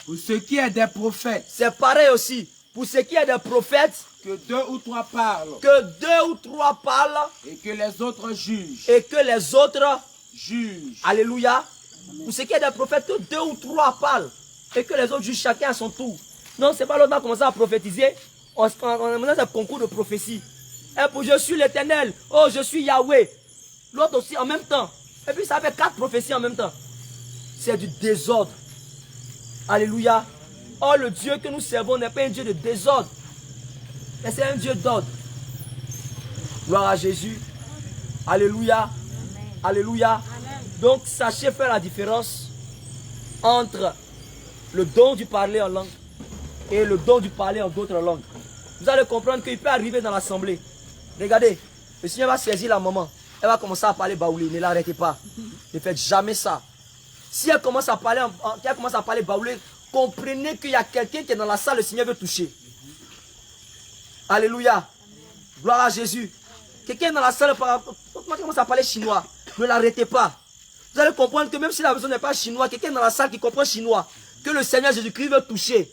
Pour ce qui est des prophètes, C'est pareil aussi. Pour ce qui est des prophètes, que 2 ou 3 parlent, que 2 ou 3 parlent et que les autres jugent. et que les autres Jugent. Alléluia. Pour ce qui est des prophètes, que 2 ou 3 parlent et que les autres jugent chacun à son tour. Non, c'est pas l'autre qui a commencé à prophétiser. On a mené un concours de prophétie. Et pour je suis l'Éternel. Oh, je suis Yahweh. L'autre aussi en même temps. Et puis ça fait 4 prophéties en même temps. C'est du désordre. Alléluia. Oh, le Dieu que nous servons n'est pas un Dieu de désordre. Mais c'est un Dieu d'ordre. Gloire à Jésus. Alléluia. Alléluia. Donc, sachez faire la différence entre le don du parler en langue et le don du parler en d'autres langues. Vous allez comprendre qu'il peut arriver dans l'assemblée. Regardez, le Seigneur va saisir la maman. Elle va commencer à parler baoulé. Ne l'arrêtez pas. Ne faites jamais ça. Si elle commence à parler baoulé, comprenez qu'il y a quelqu'un qui est dans la salle, le Seigneur veut toucher. Alléluia. Gloire à Jésus. Quelqu'un dans la salle commence à parler chinois. Ne l'arrêtez pas. Vous allez comprendre que même si la personne n'est pas chinois, quelqu'un dans la salle qui comprend chinois, que le Seigneur Jésus-Christ veut toucher.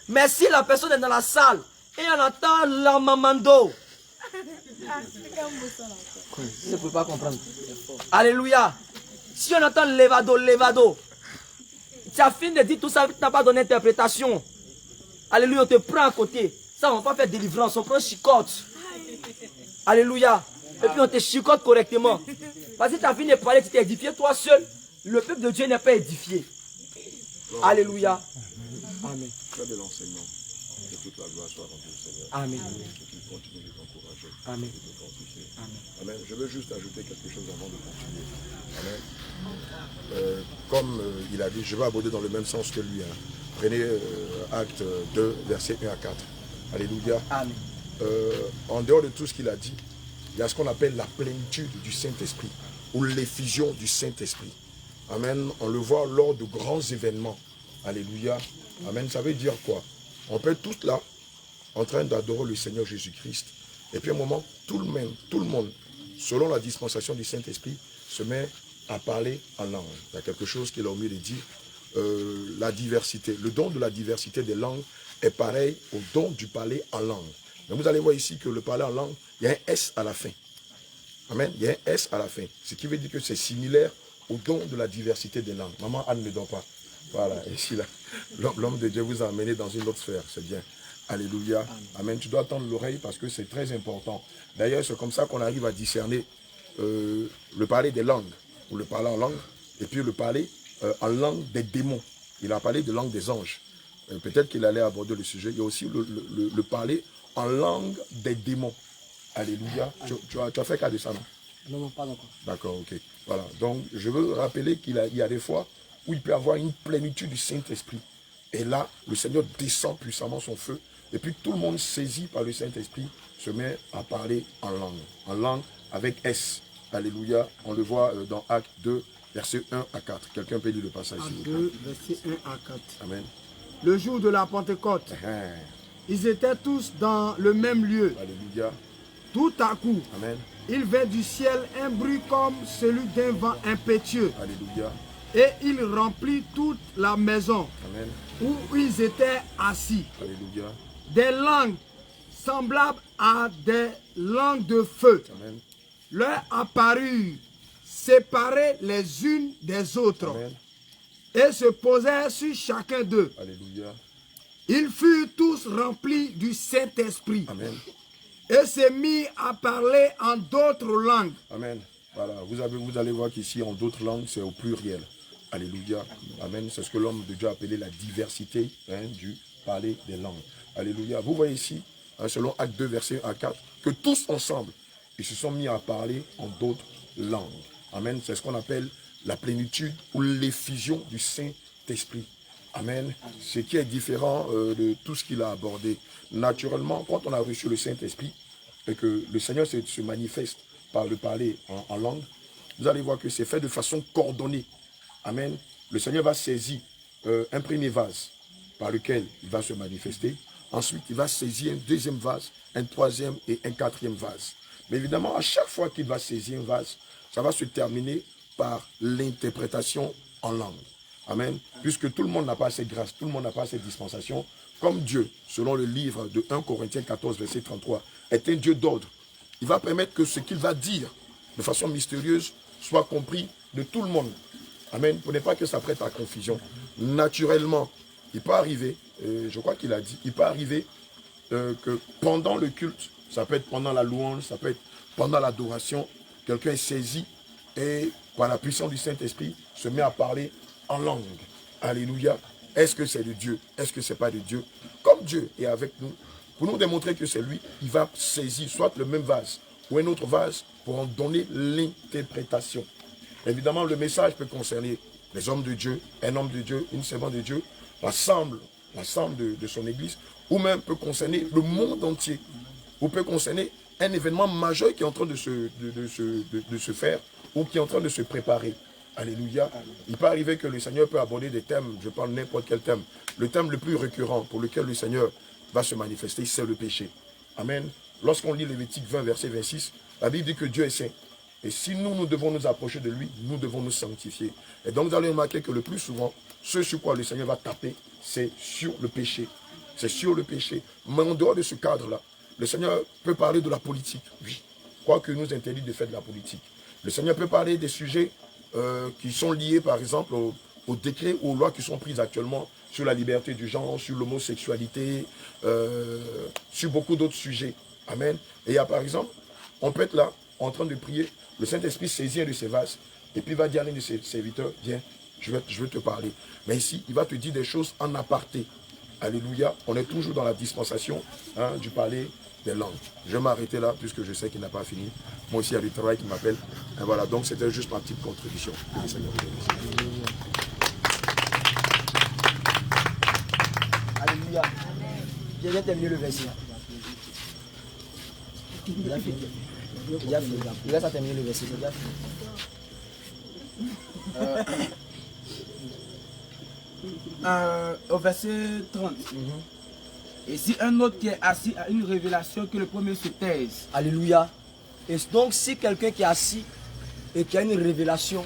Mais si la personne est dans la salle et on entend la mamando, vous ne pouvez pas comprendre. Alléluia. Si on entend levado, levado, tu as fini de dire tout ça, tu n'as pas donné interprétation. Alléluia, on te prend à côté. Ça, on ne va pas faire délivrance, on prend chicote. Alléluia. Et puis on te chicote correctement. Parce que tu as fini de parler, tu t'es édifié toi seul. Le peuple de Dieu n'est pas édifié. Alléluia. Amen. Tu as de l'enseignement. Que toute la gloire soit rendue au Seigneur. Amen. Et qu'il continue de t'encourager. Amen. De te fortifier. Amen. Je veux juste ajouter quelque chose avant de continuer. Amen. Comme il a dit, je vais aborder dans le même sens que lui. Hein. Prenez Acte 2, versets 1 à 4. Alléluia. Amen. en dehors de tout ce qu'il a dit, il y a ce qu'on appelle la plénitude du Saint-Esprit ou l'effusion du Saint-Esprit. Amen. On le voit lors de grands événements. Alléluia. Amen. Ça veut dire quoi? On peut être tous là, en train d'adorer le Seigneur Jésus-Christ. Et puis à un moment, tout le monde, selon la dispensation du Saint-Esprit, se met à parler en langue. Il y a quelque chose qu'il a omis de dire. La diversité, le don de la diversité des langues est pareil au don du parler en langue. Mais vous allez voir ici que le parler en langue, il y a un S à la fin. Amen. Il y a un S à la fin. Ce qui veut dire que c'est similaire au don de la diversité des langues. Maman Anne ne dort pas. Voilà, ici là, l'homme de Dieu vous a amené dans une autre sphère, c'est bien. Alléluia. Amen. Tu dois tendre l'oreille parce que c'est très important. D'ailleurs, c'est comme ça qu'on arrive à discerner le parler des langues, ou le parler en langue, et puis le parler en langue des démons. Il a parlé de langue des anges. Peut-être qu'il allait aborder le sujet. Il y a aussi le parler en langue des démons. Alléluia. Tu as fait cas de ça, non? Non, pas encore. D'accord, ok. Voilà. Donc, je veux rappeler qu'il y a des fois où il peut y avoir une plénitude du Saint-Esprit. Et là, le Seigneur descend puissamment son feu. Et puis, tout le monde saisi par le Saint-Esprit se met à parler en langue avec S. Alléluia. On le voit dans Actes 2, versets 1 à 4. Quelqu'un peut lire le passage, s'il vous plaît. 2, versets 1 à 4. Amen. Le jour de la Pentecôte, ils étaient tous dans le même lieu. Alléluia. Tout à coup, Amen. il vint du ciel un bruit comme celui d'un vent impétueux. Alléluia. Et il remplit toute la maison Amen. où ils étaient assis. Alléluia. Des langues semblables à des langues de feu Amen. leur apparurent, séparées les unes des autres, Amen. et se posèrent sur chacun d'eux. Alléluia. Ils furent tous remplis du Saint-Esprit Amen. et se mirent à parler en d'autres langues. Amen. Voilà, vous allez voir qu'ici, en d'autres langues, c'est au pluriel. Alléluia. Amen. C'est ce que l'homme de Dieu a appelé la diversité du parler des langues. Alléluia. Vous voyez ici, selon Acte 2, verset 1 à 4, que tous ensemble, ils se sont mis à parler en d'autres langues. Amen. C'est ce qu'on appelle la plénitude ou l'effusion du Saint-Esprit. Amen. Ce qui est différent de tout ce qu'il a abordé. Naturellement, quand on a reçu le Saint-Esprit et que le Seigneur se manifeste par le parler en langue, vous allez voir que c'est fait de façon coordonnée. Amen. Le Seigneur va saisir un premier vase par lequel il va se manifester. Ensuite, il va saisir un deuxième vase, un troisième et un quatrième vase. Mais évidemment, à chaque fois qu'il va saisir un vase, ça va se terminer par l'interprétation en langue. Amen. Puisque tout le monde n'a pas cette grâce, tout le monde n'a pas cette dispensation. Comme Dieu, selon le livre de 1 Corinthiens 14, verset 33, est un Dieu d'ordre. Il va permettre que ce qu'il va dire de façon mystérieuse soit compris de tout le monde. Amen. Pour ne pas que ça prête à confusion. Naturellement, il peut arriver, je crois qu'il a dit, il peut arriver que pendant le culte, ça peut être pendant la louange, ça peut être pendant l'adoration, quelqu'un est saisi et par la puissance du Saint-Esprit se met à parler en langue. Alléluia. Est-ce que c'est de Dieu? Est-ce que c'est pas de Dieu? Comme Dieu est avec nous, pour nous démontrer que c'est lui, il va saisir soit le même vase ou un autre vase pour en donner l'interprétation. Évidemment, le message peut concerner les hommes de Dieu, un homme de Dieu, une servante de Dieu, l'ensemble de son église, ou même peut concerner le monde entier, ou peut concerner un événement majeur qui est en train de se faire, ou qui est en train de se préparer. Alléluia. Il peut arriver que le Seigneur peut aborder des thèmes, je parle n'importe quel thème. Le thème le plus récurrent pour lequel le Seigneur va se manifester, c'est le péché. Amen. Lorsqu'on lit Lévitique 20, verset 26, la Bible dit que Dieu est saint. Et si nous devons nous approcher de lui, nous devons nous sanctifier. Et donc vous allez remarquer que le plus souvent, ce sur quoi le Seigneur va taper, c'est sur le péché. C'est sur le péché. Mais en dehors de ce cadre-là, le Seigneur peut parler de la politique. Oui. Quoique nous interdit de faire de la politique. Le Seigneur peut parler des sujets qui sont liés, par exemple, aux décrets, aux lois qui sont prises actuellement sur la liberté du genre, sur l'homosexualité, sur beaucoup d'autres sujets. Amen. Et il y a, par exemple, on peut être là, en train de prier, le Saint-Esprit saisit un de ses vases, et puis il va dire à l'un de ses serviteurs, viens, je veux te parler. Mais ici, il va te dire des choses en aparté. Alléluia. On est toujours dans la dispensation du parler des langues. Je vais m'arrêter là, puisque je sais qu'il n'a pas fini. Moi aussi, il y a du travail qui m'appelle. Et voilà, donc c'était juste ma petite contribution. Que le Seigneur vous bénisse. Alléluia. Je viens terminer le verset. Déjà fini. Déjà fini. Il reste à terminer le verset. Déjà fini. Au verset 30. Et si un autre qui est assis a une révélation, que le premier se taise. Alléluia. Et donc si quelqu'un qui est assis et qui a une révélation,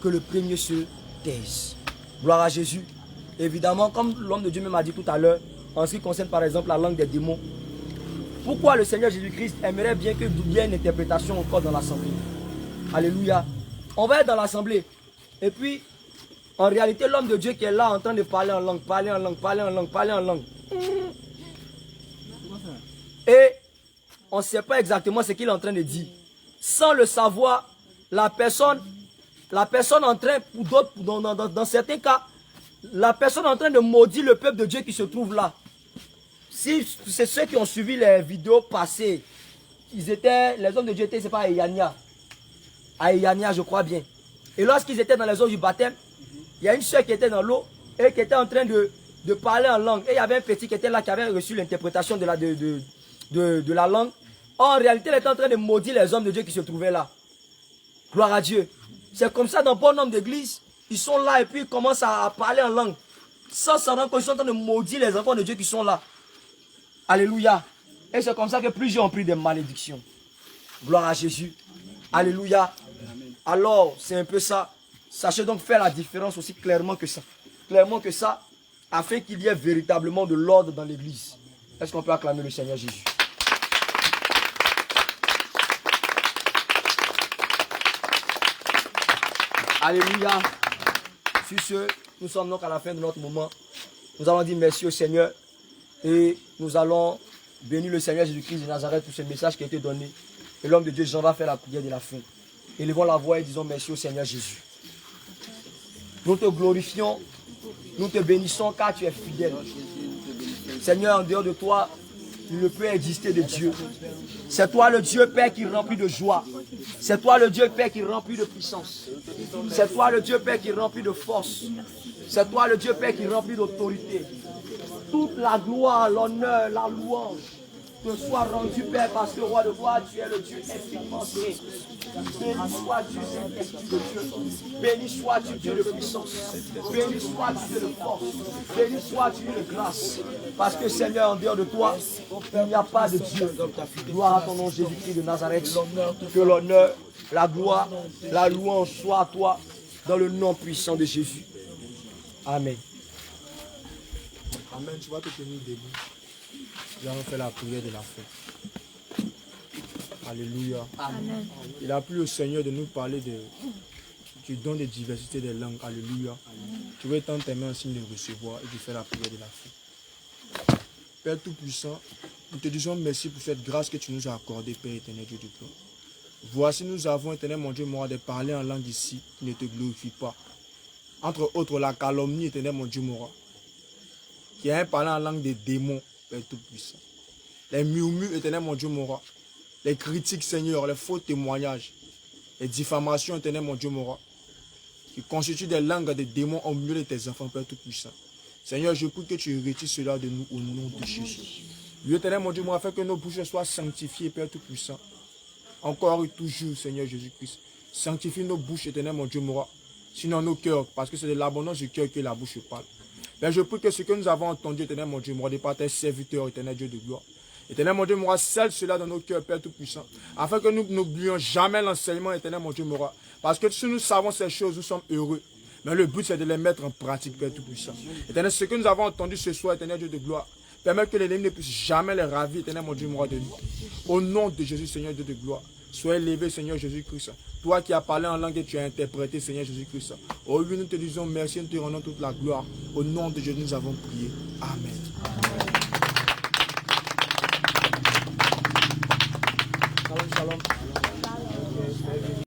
que le premier se taise. Gloire à Jésus. Évidemment, comme l'homme de Dieu m'a dit tout à l'heure, en ce qui concerne par exemple la langue des démons, pourquoi le Seigneur Jésus-Christ aimerait bien que il y ait une interprétation encore dans l'assemblée? Alléluia. On va être dans l'assemblée. Et puis, en réalité, l'homme de Dieu qui est là en train de parler en langue, parler en langue, parler en langue, parler en langue. Et on ne sait pas exactement ce qu'il est en train de dire. Sans le savoir, la personne en train, pour d'autres, dans certains cas, la personne en train de maudire le peuple de Dieu qui se trouve là. Si c'est ceux qui ont suivi les vidéos passées, les hommes de Dieu étaient, c'est pas à Eyania. À Eyania, je crois bien. Et lorsqu'ils étaient dans les eaux du baptême, il y a une soeur qui était dans l'eau et qui était en train de parler en langue. Et il y avait un petit qui était là, qui avait reçu l'interprétation de la langue. En réalité, elle était en train de maudire les hommes de Dieu qui se trouvaient là. Gloire à Dieu. C'est comme ça dans bon nombre d'églises. Ils sont là et puis ils commencent à parler en langue. Sans s'en rendre compte, ils sont en train de maudire les enfants de Dieu qui sont là. Alléluia. Et c'est comme ça que plusieurs ont pris des malédictions. Gloire à Jésus. Alléluia. Alors, c'est un peu ça. Sachez donc faire la différence aussi clairement que ça. Clairement que ça, afin qu'il y ait véritablement de l'ordre dans l'église. Est-ce qu'on peut acclamer le Seigneur Jésus? Alléluia. Sur ce, nous sommes donc à la fin de notre moment. Nous allons dire merci au Seigneur. Et nous allons bénir le Seigneur Jésus-Christ de Nazareth pour ce message qui a été donné. Et l'homme de Dieu, Jean, va faire la prière de la fin. Élevons la voix et disons merci au Seigneur Jésus. Nous te glorifions, nous te bénissons car tu es fidèle. Seigneur, en dehors de toi, il ne peut exister de Dieu. C'est toi le Dieu Père qui remplit de joie. C'est toi le Dieu Père qui remplit de puissance. C'est toi le Dieu Père qui remplit de force. C'est toi le Dieu Père qui remplit d'autorité. Toute la gloire, l'honneur, la louange te soit rendue, Père, parce que roi de gloire, tu es le Dieu infiniment saint. Béni sois-tu, Saint-Esprit de Dieu. Béni sois-tu, Dieu de puissance. Béni sois-tu, Dieu de force. Béni sois-tu, Dieu de grâce. Parce que, Seigneur, en dehors de toi, il n'y a pas de Dieu. Gloire à ton nom, Jésus-Christ de Nazareth. Que l'honneur, la gloire, la louange soit à toi, dans le nom puissant de Jésus. Amen. Amen. Tu vas te tenir debout. Nous allons faire la prière de la fin. Alléluia. Amen. Il a plu au Seigneur de nous parler du don de diversité des langues. Alléluia. Tu veux tendre tes mains en signe de recevoir et de faire la prière de la fin. Père Tout-Puissant, nous te disons merci pour cette grâce que tu nous as accordée, Père éternel Dieu de gloire. Voici, nous avons, éternel mon Dieu, moi, de parler en langue ici qui ne te glorifie pas. Entre autres, la calomnie, éternel mon Dieu, moi, qui est un parlant en langue des démons, Père Tout-Puissant. Les murmures, éternel mon Dieu, mon roi. Les critiques, Seigneur, les faux témoignages, les diffamations, éternel mon Dieu, mon roi, qui constituent des langues des démons au milieu de tes enfants, Père Tout-Puissant. Seigneur, je prie que tu retires cela de nous au nom de Jésus. Lui, éternel mon Dieu, mon roi, afin que nos bouches soient sanctifiées, Père Tout-Puissant. Encore et toujours, Seigneur Jésus-Christ. Sanctifie nos bouches, éternel mon Dieu, mon roi. Sinon nos cœurs, parce que c'est de l'abondance du cœur que la bouche parle. Père, je prie que ce que nous avons entendu, éternel mon Dieu, mon roi, de par tes serviteurs, éternel Dieu de gloire. Éternel mon Dieu, mon roi, scelle cela dans nos cœurs, Père Tout-Puissant, afin que nous n'oublions jamais l'enseignement, éternel mon Dieu, mon roi. Parce que si nous savons ces choses, nous sommes heureux. Mais le but, c'est de les mettre en pratique, Père Tout-Puissant. Éternel, ce que nous avons entendu ce soir, éternel Dieu de gloire, permet que l'ennemi ne puisse jamais les ravir, éternel mon Dieu, mon roi, de nous. Au nom de Jésus, Seigneur Dieu de gloire, sois élevé, Seigneur Jésus-Christ. Toi qui as parlé en langue et tu as interprété, Seigneur Jésus-Christ. Oh oui, nous te disons merci, nous te rendons toute la gloire. Au nom de Jésus, nous avons prié. Amen. Shalom, shalom.